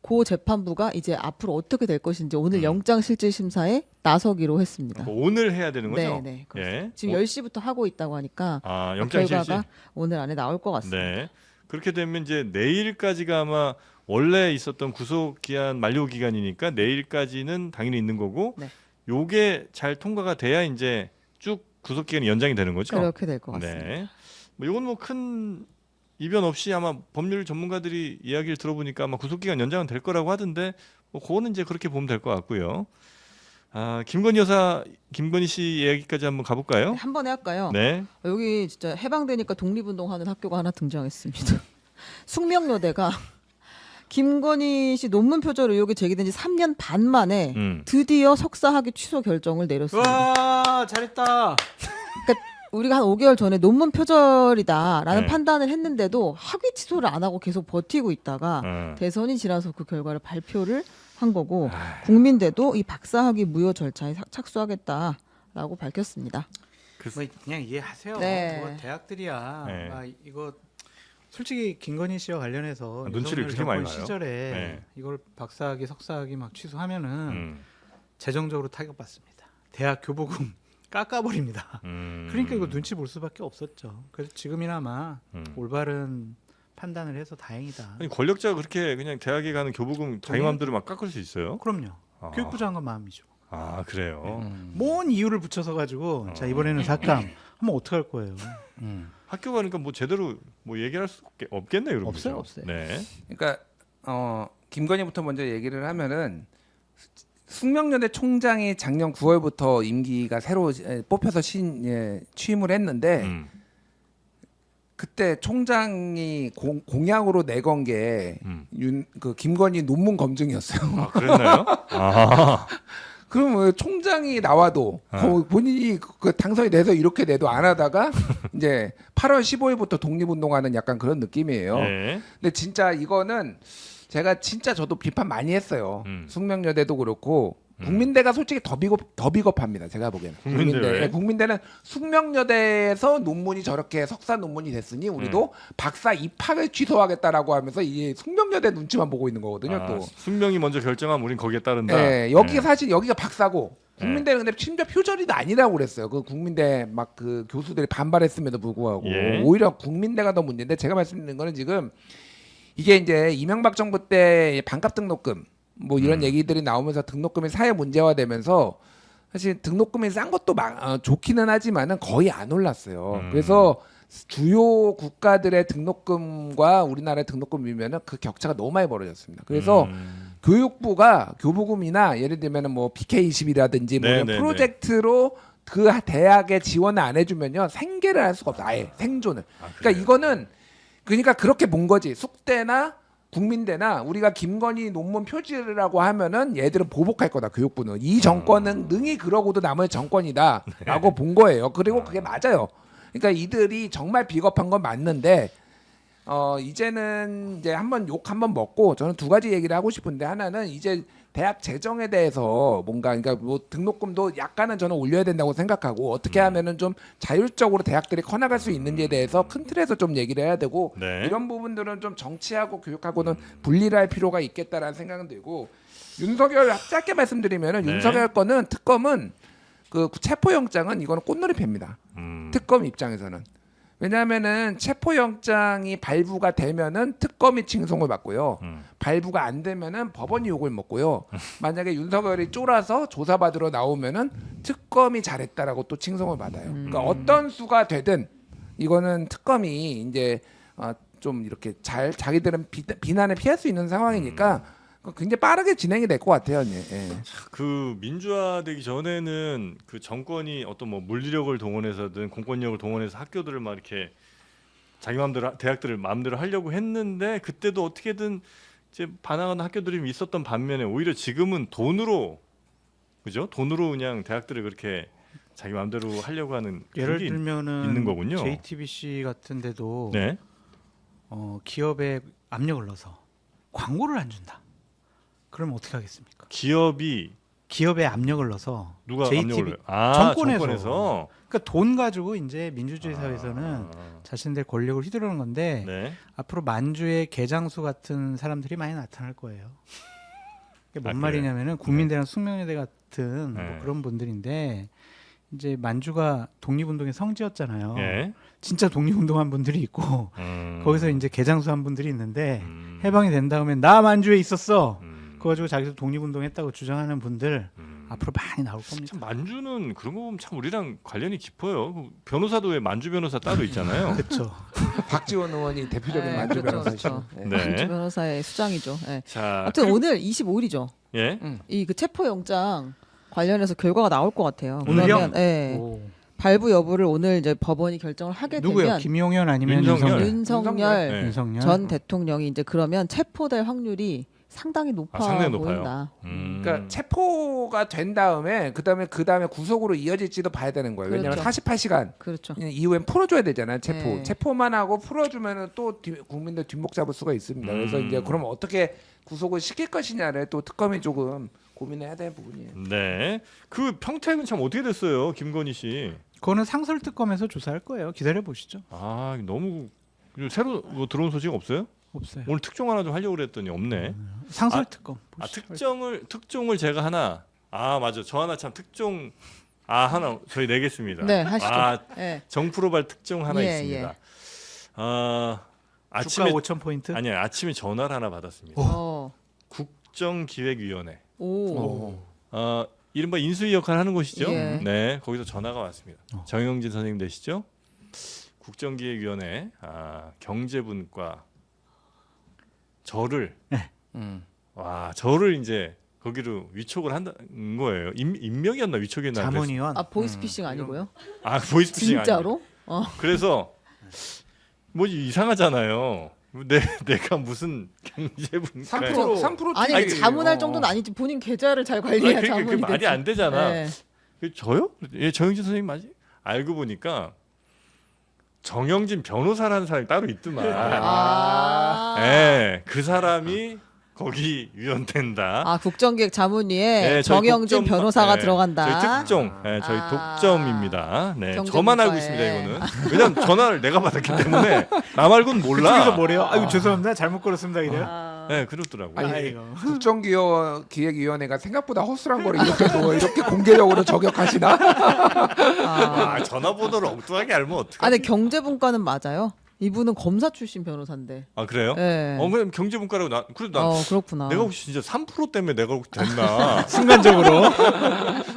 고 재판부가 이제 앞으로 어떻게 될 것인지 오늘 영장실질심사에 나서기로 했습니다. 오늘 해야 되는 거죠? 네. 예. 지금 10시부터 하고 있다고 하니까 영장 실질. 결과가 오늘 안에 나올 것 같습니다. 네. 그렇게 되면 이제 내일까지가 아마 원래 있었던 구속 기한 만료 기간이니까 내일까지는 당연히 있는 거고 네. 요게 잘 통과가 돼야 이제 쭉 구속 기간이 연장이 되는 거죠. 그렇게 될 것 같습니다. 네. 뭐 이건 뭐 큰 이변 없이 아마 법률 전문가들이 이야기를 들어보니까 아마 구속 기간 연장은 될 거라고 하던데 뭐 그거는 이제 그렇게 보면 될 것 같고요. 김건희 씨 이야기까지 한번 가볼까요? 네, 한 번에 할까요? 네. 여기 진짜 해방되니까 독립운동하는 학교가 하나 등장했습니다. 숙명여대가 김건희 씨 논문 표절 의혹이 제기된 지 3년 반 만에 드디어 석사 학위 취소 결정을 내렸습니다. 와, 잘했다. 그러니까 우리가 한 5개월 전에 논문 표절이다라는 네. 판단을 했는데도 학위 취소를 안 하고 계속 버티고 있다가 대선이 지나서 그 결과를 발표를 한 거고 국민대도 이 박사학위 무효 절차에 착수하겠다라고 밝혔습니다. 뭐 그냥 이해하세요. 네. 뭐 대학들이야. 네. 이거 솔직히 김건희 씨와 관련해서 눈치를 윤석열 그렇게 많이 정권 봐요. 시절에 네. 이걸 박사학위, 석사학위 막 취소하면은 재정적으로 타격받습니다. 대학 교보금 깎아버립니다. 그러니까 이거 눈치 볼 수밖에 없었죠. 그래서 지금이나마 올바른 판단을 해서 다행이다. 아니 권력자가 그렇게 그냥 대학에 가는 교부금 자기 마음대로 막 깎을 수 있어요? 그럼요. 교육부 장관 마음이죠. 그래요. 뭔 이유를 붙여서 가지고 자 이번에는 삭감 하면 어떡할 거예요. 학교 가니까 뭐 제대로 뭐 얘기할 수 없겠네요, 여러분. 없어요, 그죠? 없어요. 네. 그러니까 김건희부터 먼저 얘기를 하면은 숙명여대 총장이 작년 9월부터 임기가 새로 뽑혀서 취임을 했는데 그때 총장이 공약으로 내건 게 그 김건희 논문 검증이었어요. 아, 그랬나요? 아, 그럼 총장이 나와도 본인이 그 당선이 돼서 이렇게 내도 안 하다가 이제 8월 15일부터 독립운동하는 약간 그런 느낌이에요. 네. 근데 진짜 이거는 제가 진짜 저도 비판 많이 했어요. 숙명여대도 그렇고 국민대가 솔직히 더 비겁합니다. 제가 보기에는. 국민대 왜? 국민대는 숙명여대에서 논문이 저렇게 석사 논문이 됐으니 우리도 박사 입학을 취소하겠다라고 하면서 이 숙명여대 눈치만 보고 있는 거거든요. 아, 또. 숙명이 먼저 결정하면 우린 거기에 따른다. 네, 여기 네. 사실 여기가 박사고 국민대는 근데 심지어 표절이 아니라고 그랬어요. 그 국민대 막 그 교수들이 반발했음에도 불구하고 예. 오히려 국민대가 더 문제인데 제가 말씀드리는 거는 지금 이게 이제 이명박 정부 때 반값 등록금 뭐 이런 얘기들이 나오면서 등록금이 사회 문제화되면서 사실 등록금이 싼 것도 좋기는 하지만은 거의 안 올랐어요. 그래서 주요 국가들의 등록금과 우리나라의 등록금 비면은 그 격차가 너무 많이 벌어졌습니다. 그래서 교육부가 교부금이나 예를 들면은 뭐 PK20이라든지 뭐 이런 네네네. 프로젝트로 그 대학에 지원을 안 해주면요 생계를 할 수가 없어. 아예 생존을. 그러니까 이거는 그러니까 그렇게 본 거지. 숙대나 국민대나 우리가 김건희 논문 표지라고 하면은 얘들은 보복할 거다. 교육부는 이 정권은 능히 그러고도 남을 정권이다라고 본 거예요. 그리고 그게 맞아요. 그러니까 이들이 정말 비겁한 건 맞는데 이제는 이제 욕 한번 먹고 저는 두 가지 얘기를 하고 싶은데 하나는 이제 대학 재정에 대해서 뭔가 그러니까 뭐 등록금도 약간은 저는 올려야 된다고 생각하고 어떻게 하면은 좀 자율적으로 대학들이 커나갈 수 있는지에 대해서 큰 틀에서 좀 얘기를 해야 되고 네. 이런 부분들은 좀 정치하고 교육하고는 분리를 할 필요가 있겠다라는 생각은 들고 윤석열 짧게 말씀드리면은 네. 윤석열 거는 특검은 그 체포영장은 이거는 꽃놀이패입니다. 특검 입장에서는. 왜냐하면은 체포영장이 발부가 되면은 특검이 징송을 받고요. 발부가 안 되면은 법원이 욕을 먹고요. 만약에 윤석열이 쫄아서 조사받으러 나오면은 특검이 잘했다라고 또 칭송을 받아요. 그러니까 어떤 수가 되든 이거는 특검이 이제 좀 이렇게 잘 자기들은 비난을 피할 수 있는 상황이니까 굉장히 빠르게 진행이 될 것 같아요. 예. 그 민주화되기 전에는 그 정권이 어떤 뭐 물리력을 동원해서든 공권력을 동원해서 학교들을 막 이렇게 자기 마음대로 대학들을 마음대로 하려고 했는데 그때도 어떻게든 이제 반항하는 학교들이 있었던 반면에 오히려 지금은 돈으로 그죠? 돈으로 그냥 대학들을 그렇게 자기 마음대로 하려고 하는 예를 그게 들면은 있는 거군요. JTBC 같은 데도 네. 기업에 압력을 넣어서 광고를 안 준다. 그러면 어떻게 하겠습니까? 기업에 압력을 넣어서 누가 JTB 압력을 아, 정권에서. 그러니까 돈 가지고 이제 민주주의 사회에서는 자신들 권력을 휘두르는 건데 네. 앞으로 만주의 개장수 같은 사람들이 많이 나타날 거예요. 그게 뭔 그래요? 말이냐면은 국민대랑 숙명여대 같은 네. 뭐 그런 분들인데 이제 만주가 독립운동의 성지였잖아요. 예. 진짜 독립운동한 분들이 있고 거기서 이제 개장수한 분들이 있는데 해방이 된 다음에 나 만주에 있었어. 그거 가지고 자기도 독립운동했다고 주장하는 분들 앞으로 많이 나올 겁니다. 참 만주는 그런 거 보면 참 우리랑 관련이 깊어요. 그 변호사도 왜 만주 변호사 따로 있잖아요. 그렇죠. 박지원 의원이 대표적인 만주 그렇죠, 변호사시죠. 그렇죠. 네. 네. 만주 변호사의 수장이죠. 네. 자, 아무튼 그리고- 오늘 25일이죠. 예. 이 그 체포영장 관련해서 결과가 나올 것 같아요. 오늘요? 그러면 오. 발부 여부를 오늘 이제 법원이 결정을 하게 누구요? 되면 김용현 아니면 윤석열. 윤석열 네. 윤석열. 전 대통령이 이제 그러면 체포될 확률이 상당히 높아 상당히 높아요. 보인다. 그러니까 체포가 된 다음에 그다음에 구속으로 이어질지도 봐야 되는 거예요. 왜냐하면 그렇죠. 48시간 그렇죠. 이후엔 풀어줘야 되잖아요. 체포. 네. 체포만 하고 풀어주면은 또 국민들 뒷목 잡을 수가 있습니다. 그래서 이제 그럼 어떻게 구속을 시킬 것이냐를 또 특검이 조금 고민해야 되는 부분이에요. 네. 그 평택은 참 어떻게 됐어요, 김건희 씨? 그거는 상설특검에서 조사할 거예요. 기다려 보시죠. 아, 너무 새로 뭐 들어온 소식 없어요? 없어요. 오늘 특종 하나 좀 하려고 그랬더니 없네. 상설특검. 아, 보시죠. 특종을 제가 하나. 아, 맞아. 저 하나 참 특종 하나 저희 내겠습니다. 네, 하시죠. 아, 네. 정프로발 특종 하나 예, 있습니다. 주가 아침에 5,000포인트? 아니요, 아침에 전화를 하나 받았습니다. 국정기획위원회. 오. 이른바 인수위 역할을 하는 곳이죠. 예. 네, 거기서 전화가 왔습니다. 정영진 선생님 되시죠? 국정기획위원회 경제분과 저를 저를 이제 거기로 위촉을 한다는 거예요. 임명이었나 위촉이었나? 자문위원. 보이스피싱 아니고요? 보이스피싱 진짜로? 그래서 뭐지 이상하잖아요. 내가 무슨 경제분과에 3% 아니 투자율이에요. 자문할 정도는 아니지. 본인 계좌를 잘 관리해야 그러니까 자문이 말이 되지. 안 되잖아. 네. 저요? 예, 정영진 선생님 맞지? 알고 보니까 정영진 변호사라는 사람이 따로 있더만. 아. 예, 그 사람이 거기 위원된다. 아 국정기획 자문위에 네, 저희 정영진 독점- 변호사가 네, 들어간다. 저희 특종, 네, 저희 아. 독점입니다. 네, 경제분과에. 저만 알고 있습니다. 이거는 왜냐면 전화를 내가 받았기 때문에 나 말고는 몰라. 그쪽에서 뭐래요? 아유 죄송합니다. 잘못 걸었습니다. 이래요? 아. 네, 그렇더라고요. 아니, 아이고. 국정기획위원회가 생각보다 허술한 거를 이렇게 공개적으로 저격하시나? 아, 전화번호를 엉뚱하게 알면 어떡해? 아, 근데 경제분과는 맞아요. 이분은 검사 출신 변호사인데. 아 그래요? 네. 그럼 경제분과라고 그래도 난 그렇구나. 내가 혹시 진짜 3% 때문에 내가 혹시 됐나 순간적으로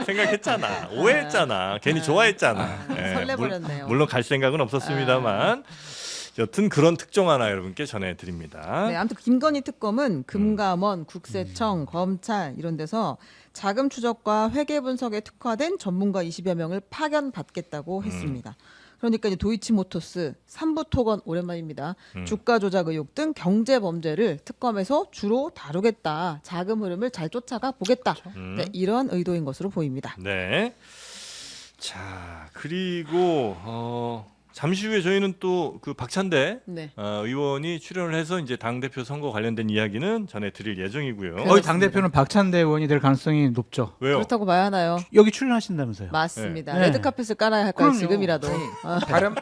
생각했잖아. 오해했잖아. 괜히 좋아했잖아. 예, 설레버렸네요. 물론 갈 생각은 없었습니다만 여튼 그런 특종 하나 여러분께 전해드립니다. 네, 아무튼 김건희 특검은 금감원, 국세청, 검찰 이런 데서 자금 추적과 회계 분석에 특화된 전문가 20여 명을 파견받겠다고 했습니다. 그러니까 이제 도이치모터스, 삼부토건 오랜만입니다. 주가 조작 의혹 등 경제 범죄를 특검에서 주로 다루겠다. 자금 흐름을 잘 쫓아가 보겠다. 네, 이런 의도인 것으로 보입니다. 네. 자 그리고 잠시 후에 저희는 또 그 박찬대 네. 의원이 출연을 해서 이제 당 대표 선거 관련된 이야기는 전해드릴 예정이고요. 그렇습니다. 당 대표는 박찬대 의원이 될 가능성이 높죠. 왜요? 그렇다고 봐야 하나요? 여기 출연하신다면서요? 맞습니다. 네. 레드카펫을 깔아야 할까요? 그럼요. 지금이라도.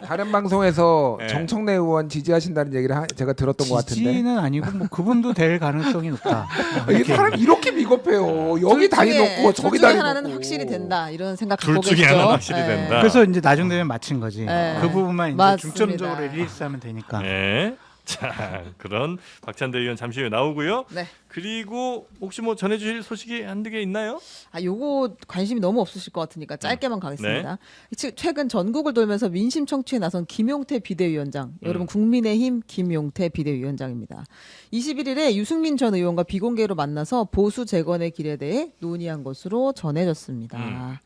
다른 방송에서 네. 정청래 의원 지지하신다는 얘기를 제가 들었던 것 같은데. 지지는 아니고 뭐 그분도 될 가능성이 높다. 이 사람 이렇게 비겁해요. 여기 다리 놓고 저기 둘 중에 다리 하나는 놓고. 확실히 된다. 이런 생각 둘 갖고 중에 계시죠? 하나는 확실히 네. 된다. 그래서 이제 나중되면 마친 거지. 네. 그 부분만 이제 맞습니다. 중점적으로 릴리스하면 되니까. 네. 자 그런 박찬대 의원 잠시 후에 나오고요. 네. 그리고 혹시 뭐 전해주실 소식이 한두 개 있나요? 아, 요거 관심이 너무 없으실 것 같으니까 짧게만 네. 가겠습니다. 최근 전국을 돌면서 민심 청취에 나선 김용태 비대위원장. 여러분 국민의힘 김용태 비대위원장입니다. 21일에 유승민 전 의원과 비공개로 만나서 보수 재건의 길에 대해 논의한 것으로 전해졌습니다.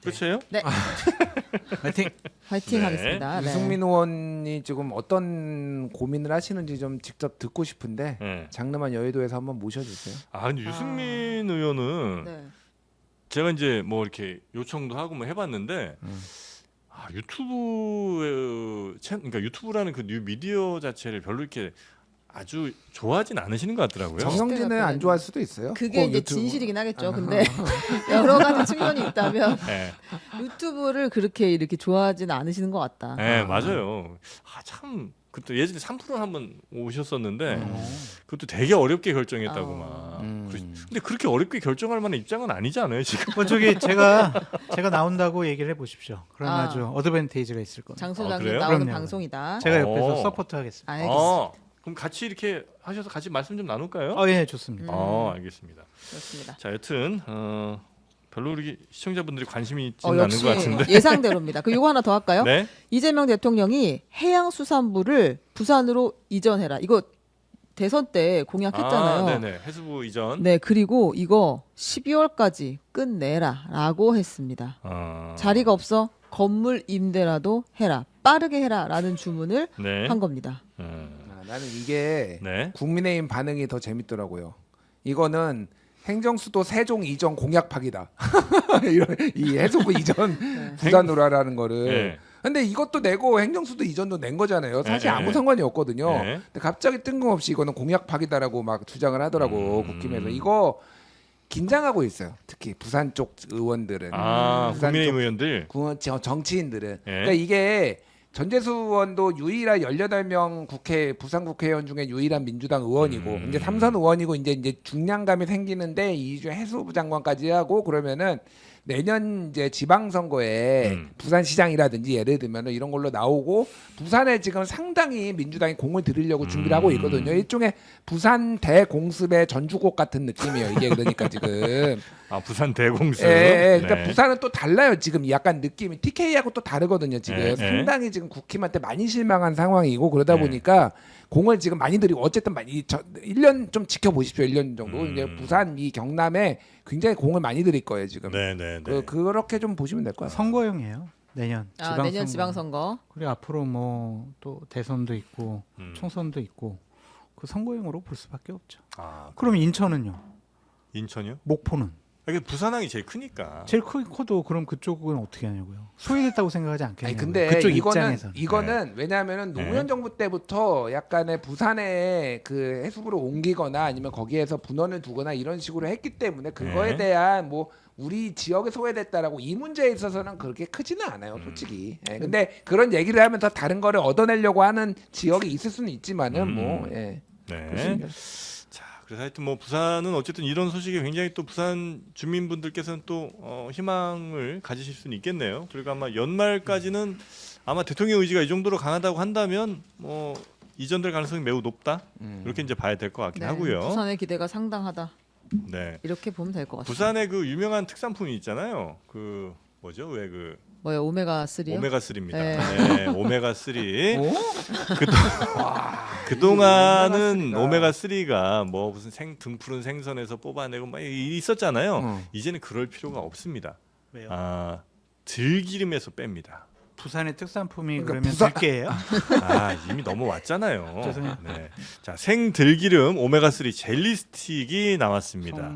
그렇죠? 네. 파이팅. 화이팅 네. 하겠습니다. 네. 유승민 의원이 지금 어떤 고민을 하시는지 좀 직접 듣고 싶은데 네. 장르만 여의도에서 한번 모셔주세요. 아 근데 유승민 의원은 네. 제가 이제 뭐 이렇게 요청도 하고 뭐 해봤는데 유튜브 그러니까 유튜브라는 그 뉴 미디어 자체를 별로 이렇게 아주 좋아하진 않으시는 것 같더라고요. 정영진은 안 좋아할 수도 있어요. 그게 꼭 이제 유튜브. 진실이긴 하겠죠. 근데 여러 가지 측면이 있다면 네, 유튜브를 그렇게 이렇게 좋아하지는 않으시는 것 같다. 네 맞아요. 참 그때 예전에 3% 한번 오셨었는데 그것도 되게 어렵게 결정했다고 막. 근데 그렇게 어렵게 결정할 만한 입장은 아니지 않아요 지금? 뭐 저기 제가 나온다고 얘기를 해보십시오. 그럼 아. 아주 어드밴테이지가 있을 겁니다. 장 아, 소장님 그래요? 나오는 그럼요. 방송이다. 제가 옆에서 어. 서포트하겠습니다. 알겠습니다. 그럼 같이 이렇게 하셔서 같이 말씀 좀 나눌까요? 예, 좋습니다. 알겠습니다. 그렇습니다. 자, 여튼 별로 우리 시청자분들이 관심이 있지는 않은 역시 것 같은데. 예상대로입니다. 그 요거 하나 더 할까요? 네. 이재명 대통령이 해양수산부를 부산으로 이전해라. 이거 대선 때 공약했잖아요. 네네. 해수부 이전. 네, 그리고 이거 12월까지 끝내라라고 했습니다. 자리가 없어 건물 임대라도 해라. 빠르게 해라라는 주문을 네. 한 겁니다. 나는 이게 네. 국민의힘 반응이 더 재밌더라고요. 이거는 행정수도 세종 이전 공약 파기다. 이 해수부 이전 부산으로 하라는 거를. 네. 근데 이것도 내고 행정수도 이전도 낸 거잖아요. 사실 네, 아무 네. 상관이 없거든요. 네. 근데 갑자기 뜬금없이 이거는 공약 파기다라고 막 주장을 하더라고 국힘에서. 이거 긴장하고 있어요. 특히 부산 쪽 의원들은. 부산 국민의힘 쪽 의원들. 정치인들은. 네. 그러니까 이게 전재수 의원도 유일한 18명 부산 국회의원 중에 유일한 민주당 의원이고 이제 삼선 의원이고 이제 중량감이 생기는데 이주 해수부 장관까지 하고 그러면은 내년 이제 지방선거에 부산시장이라든지 예를 들면 이런 걸로 나오고 부산에 지금 상당히 민주당이 공을 들이려고 준비를 하고 있거든요. 일종의 부산 대공습의 전주곡 같은 느낌이에요. 이게 그러니까 지금. 부산 대공수. 그러니까 네. 부산은 또 달라요. 지금 약간 느낌이 TK하고 또 다르거든요. 지금 네, 네. 상당히 지금 국힘한테 많이 실망한 상황이고 그러다 보니까 공을 지금 많이 들이고 어쨌든 많이 1년 좀 지켜보십시오. 1년 정도 이제 부산 이 경남에 굉장히 공을 많이 들일 거예요. 지금. 네네. 그렇게 좀 보시면 될 것 같아요. 선거용이에요. 내년 지방선거. 내년 지방선거. 그리고 앞으로 뭐 또 대선도 있고 음. 총선도 있고 그 선거용으로 볼 수밖에 없죠. 아, 그럼 인천은요? 인천이요? 목포는? 이게 부산항이 제일 크니까. 제일 커도 그럼 그쪽은 어떻게 하냐고요? 소외됐다고 생각하지 않겠냐고요? 아니 근데 그쪽 이거는 입장에서. 이거는 왜냐하면은 노무현 정부 때부터 약간의 부산에 그 해수부를 옮기거나 아니면 거기에서 분원을 두거나 이런 식으로 했기 때문에 그거에 네. 대한 뭐 우리 지역에 소외됐다라고 이 문제에 있어서는 그렇게 크지는 않아요, 솔직히. 예, 근데 그런 얘기를 하면서 다른 거를 얻어내려고 하는 지역이 있을 수는 있지만은 뭐 예. 네. 자, 그래서 하여튼 뭐 부산은 어쨌든 이런 소식에 굉장히 또 부산 주민분들께서는 또 희망을 가지실 수는 있겠네요. 그리고 아마 연말까지는 아마 대통령 의지가 이 정도로 강하다고 한다면 뭐 이전될 가능성이 매우 높다. 이렇게 이제 봐야 될 것 같긴 네, 하고요. 부산의 기대가 상당하다. 네. 이렇게 보면 될 것 같습니다. 부산의 그 유명한 특산품이 있잖아요. 그 뭐죠? 왜 그 뭐요? 오메가 3요? 오메가 3입니다. 네. 네, 오메가 3. 오? 그동안은 오메가3가. 오메가 3가 뭐 무슨 등푸른 생선에서 뽑아내고 막 있었잖아요. 이제는 그럴 필요가 없습니다. 왜요? 아, 들기름에서 뺍니다. 부산의 특산품이 그러니까 그러면 부산- 들깨예요? 아, 이미 넘어왔잖아요. 죄송해요. 네. 자, 생들기름 오메가 3 젤리 스틱이 나왔습니다.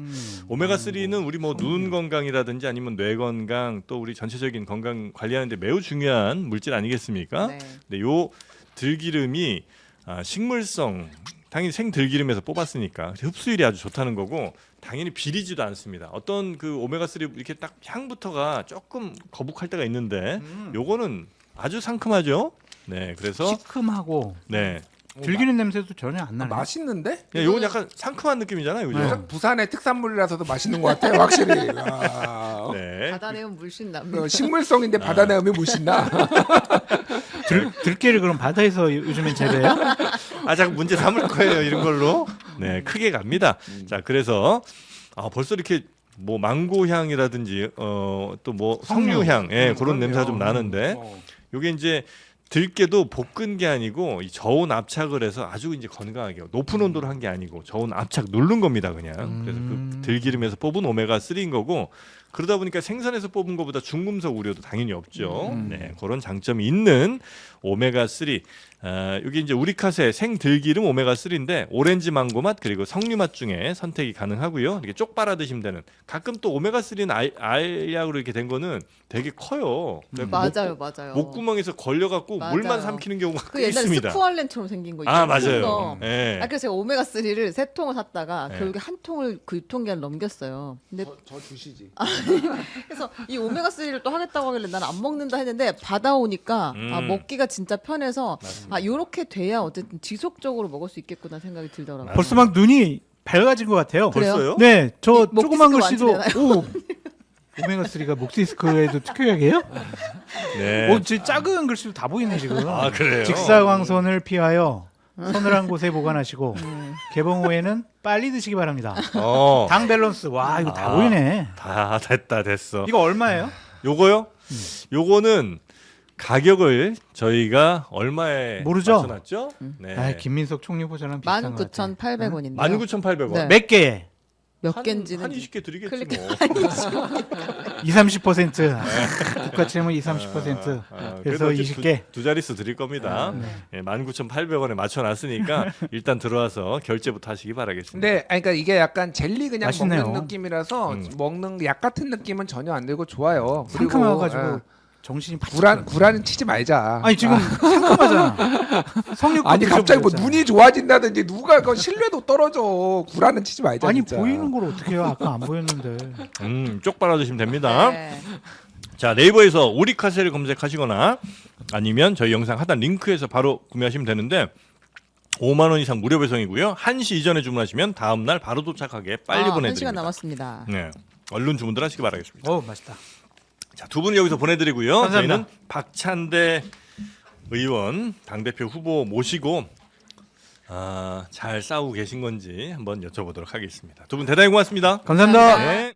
오메가 3는 우리 뭐 눈 건강이라든지 아니면 뇌 건강 또 우리 전체적인 건강 관리하는데 매우 중요한 물질 아니겠습니까? 네. 근데 요 들기름이 식물성 당연히 생들기름에서 뽑았으니까 흡수율이 아주 좋다는 거고 당연히 비리지도 않습니다. 어떤 그 오메가 3 이렇게 딱 향부터가 조금 거북할 때가 있는데 요거는 아주 상큼하죠. 네, 그래서 시큼하고 네, 들기름 냄새도 전혀 안 아, 나요. 맛있는데? 요건 약간 상큼한 느낌이잖아요, 그죠? 네. 부산의 특산물이라서도 맛있는 것 같아요, 확실히. 아, 네. 바다 내면 물씬 납니다. 식물성인데 바다 내음이 무신나. 들깨를 그럼 바다에서 요즘엔 재배해요? 아, 자꾸 문제 삼을 거예요, 이런 걸로. 네, 크게 갑니다. 자, 그래서 벌써 이렇게 뭐 망고 향이라든지 또 뭐 석류향, 예, 그런 냄새가 좀 나는데 요게 이제 들깨도 볶은 게 아니고 이 저온 압착을 해서 아주 이제 건강하게 높은 온도로 한 게 아니고 저온 압착 누른 겁니다, 그냥. 그래서 그 들기름에서 뽑은 오메가 3인 거고 그러다 보니까 생선에서 뽑은 것보다 중금속 우려도 당연히 없죠. 네, 그런 장점이 있는 오메가 3. 여기 이제 우리카세 생들기름 오메가 3인데 오렌지 망고 맛 그리고 석류 맛 중에 선택이 가능하고요. 이렇게 쪽 빨아 드시면 되는. 가끔 또 오메가 3는 알약으로 이렇게 된 거는 되게 커요. 맞아요, 맞아요. 목구멍에서 걸려갖고 맞아요. 물만 삼키는 경우가 그 꽤 옛날에 있습니다. 스쿠알렌처럼 생긴 거 있죠. 아, 맞아요. 예. 그래서 제가 오메가 3를 3통을 샀다가 네. 결국에 한 통을 그 유통기한 넘겼어요. 근데 저 주시지. 그래서 이 오메가 3를 또 하겠다고 하길래 난 안 먹는다 했는데 받아오니까 먹기가 진짜 편해서 요렇게 돼야 어쨌든 지속적으로 먹을 수 있겠구나 생각이 들더라고요. 벌써 막 눈이 밝아진 것 같아요. 그래요? 벌써요? 네, 저 이 목 조그만 디스크 글씨도 오, 오메가 3가 목 디스크에도 특효약이에요? 네. 저 작은 글씨도 다 보이네 지금. 아, 그래요? 직사광선을 피하여 서늘한 곳에 보관하시고 개봉 후에는 빨리 드시기 바랍니다. 당 밸런스 와 이거 다 보이네. 다 됐어. 이거 얼마예요? 요거요? 요거는 가격을 저희가 얼마에 모르죠? 맞춰놨죠? 네. 아, 김민석 총리 보좌랑 비슷한 것 같아요. 19,800원인데 19,800원. 네. 몇 개에? 몇 개인지는 한 20개 드리겠지 클릭- 뭐. 20-30%. 국가채무 20-30%. 그래도 그래서 어차피 20개. 두 자릿수 드릴 겁니다. 예, 19,800원에 맞춰놨으니까 일단 들어와서 결제부터 하시기 바라겠습니다. 근데 아니, 그러니까 이게 약간 젤리 그냥 맛있네요. 먹는 느낌이라서 먹는 약 같은 느낌은 전혀 안 들고 좋아요. 그리고, 상큼해가지고 정신이 바짝. 구라는 치지 말자. 아니 지금 상큼하잖아. 성육 아니 갑자기 뭐 눈이 좋아진다든지 누가 그 신뢰도 떨어져. 구라는 치지 말자. 아니 진짜. 보이는 걸 어떻게 해요? 아까 안 보였는데. 쪽 빨아주시면 됩니다. 네. 자, 네이버에서 우리카세를 검색하시거나 아니면 저희 영상 하단 링크에서 바로 구매하시면 되는데 5만 원 이상 무료 배송이고요. 1시 이전에 주문하시면 다음 날 바로 도착하게 빨리 보내드립니다. 1시간 남았습니다. 네, 얼른 주문들 하시기 바라겠습니다. 맛있다. 자, 두 분 여기서 보내드리고요. 감사합니다. 저희는 박찬대 의원 당대표 후보 모시고 잘 싸우고 계신 건지 한번 여쭤보도록 하겠습니다. 두 분 대단히 고맙습니다. 감사합니다. 네.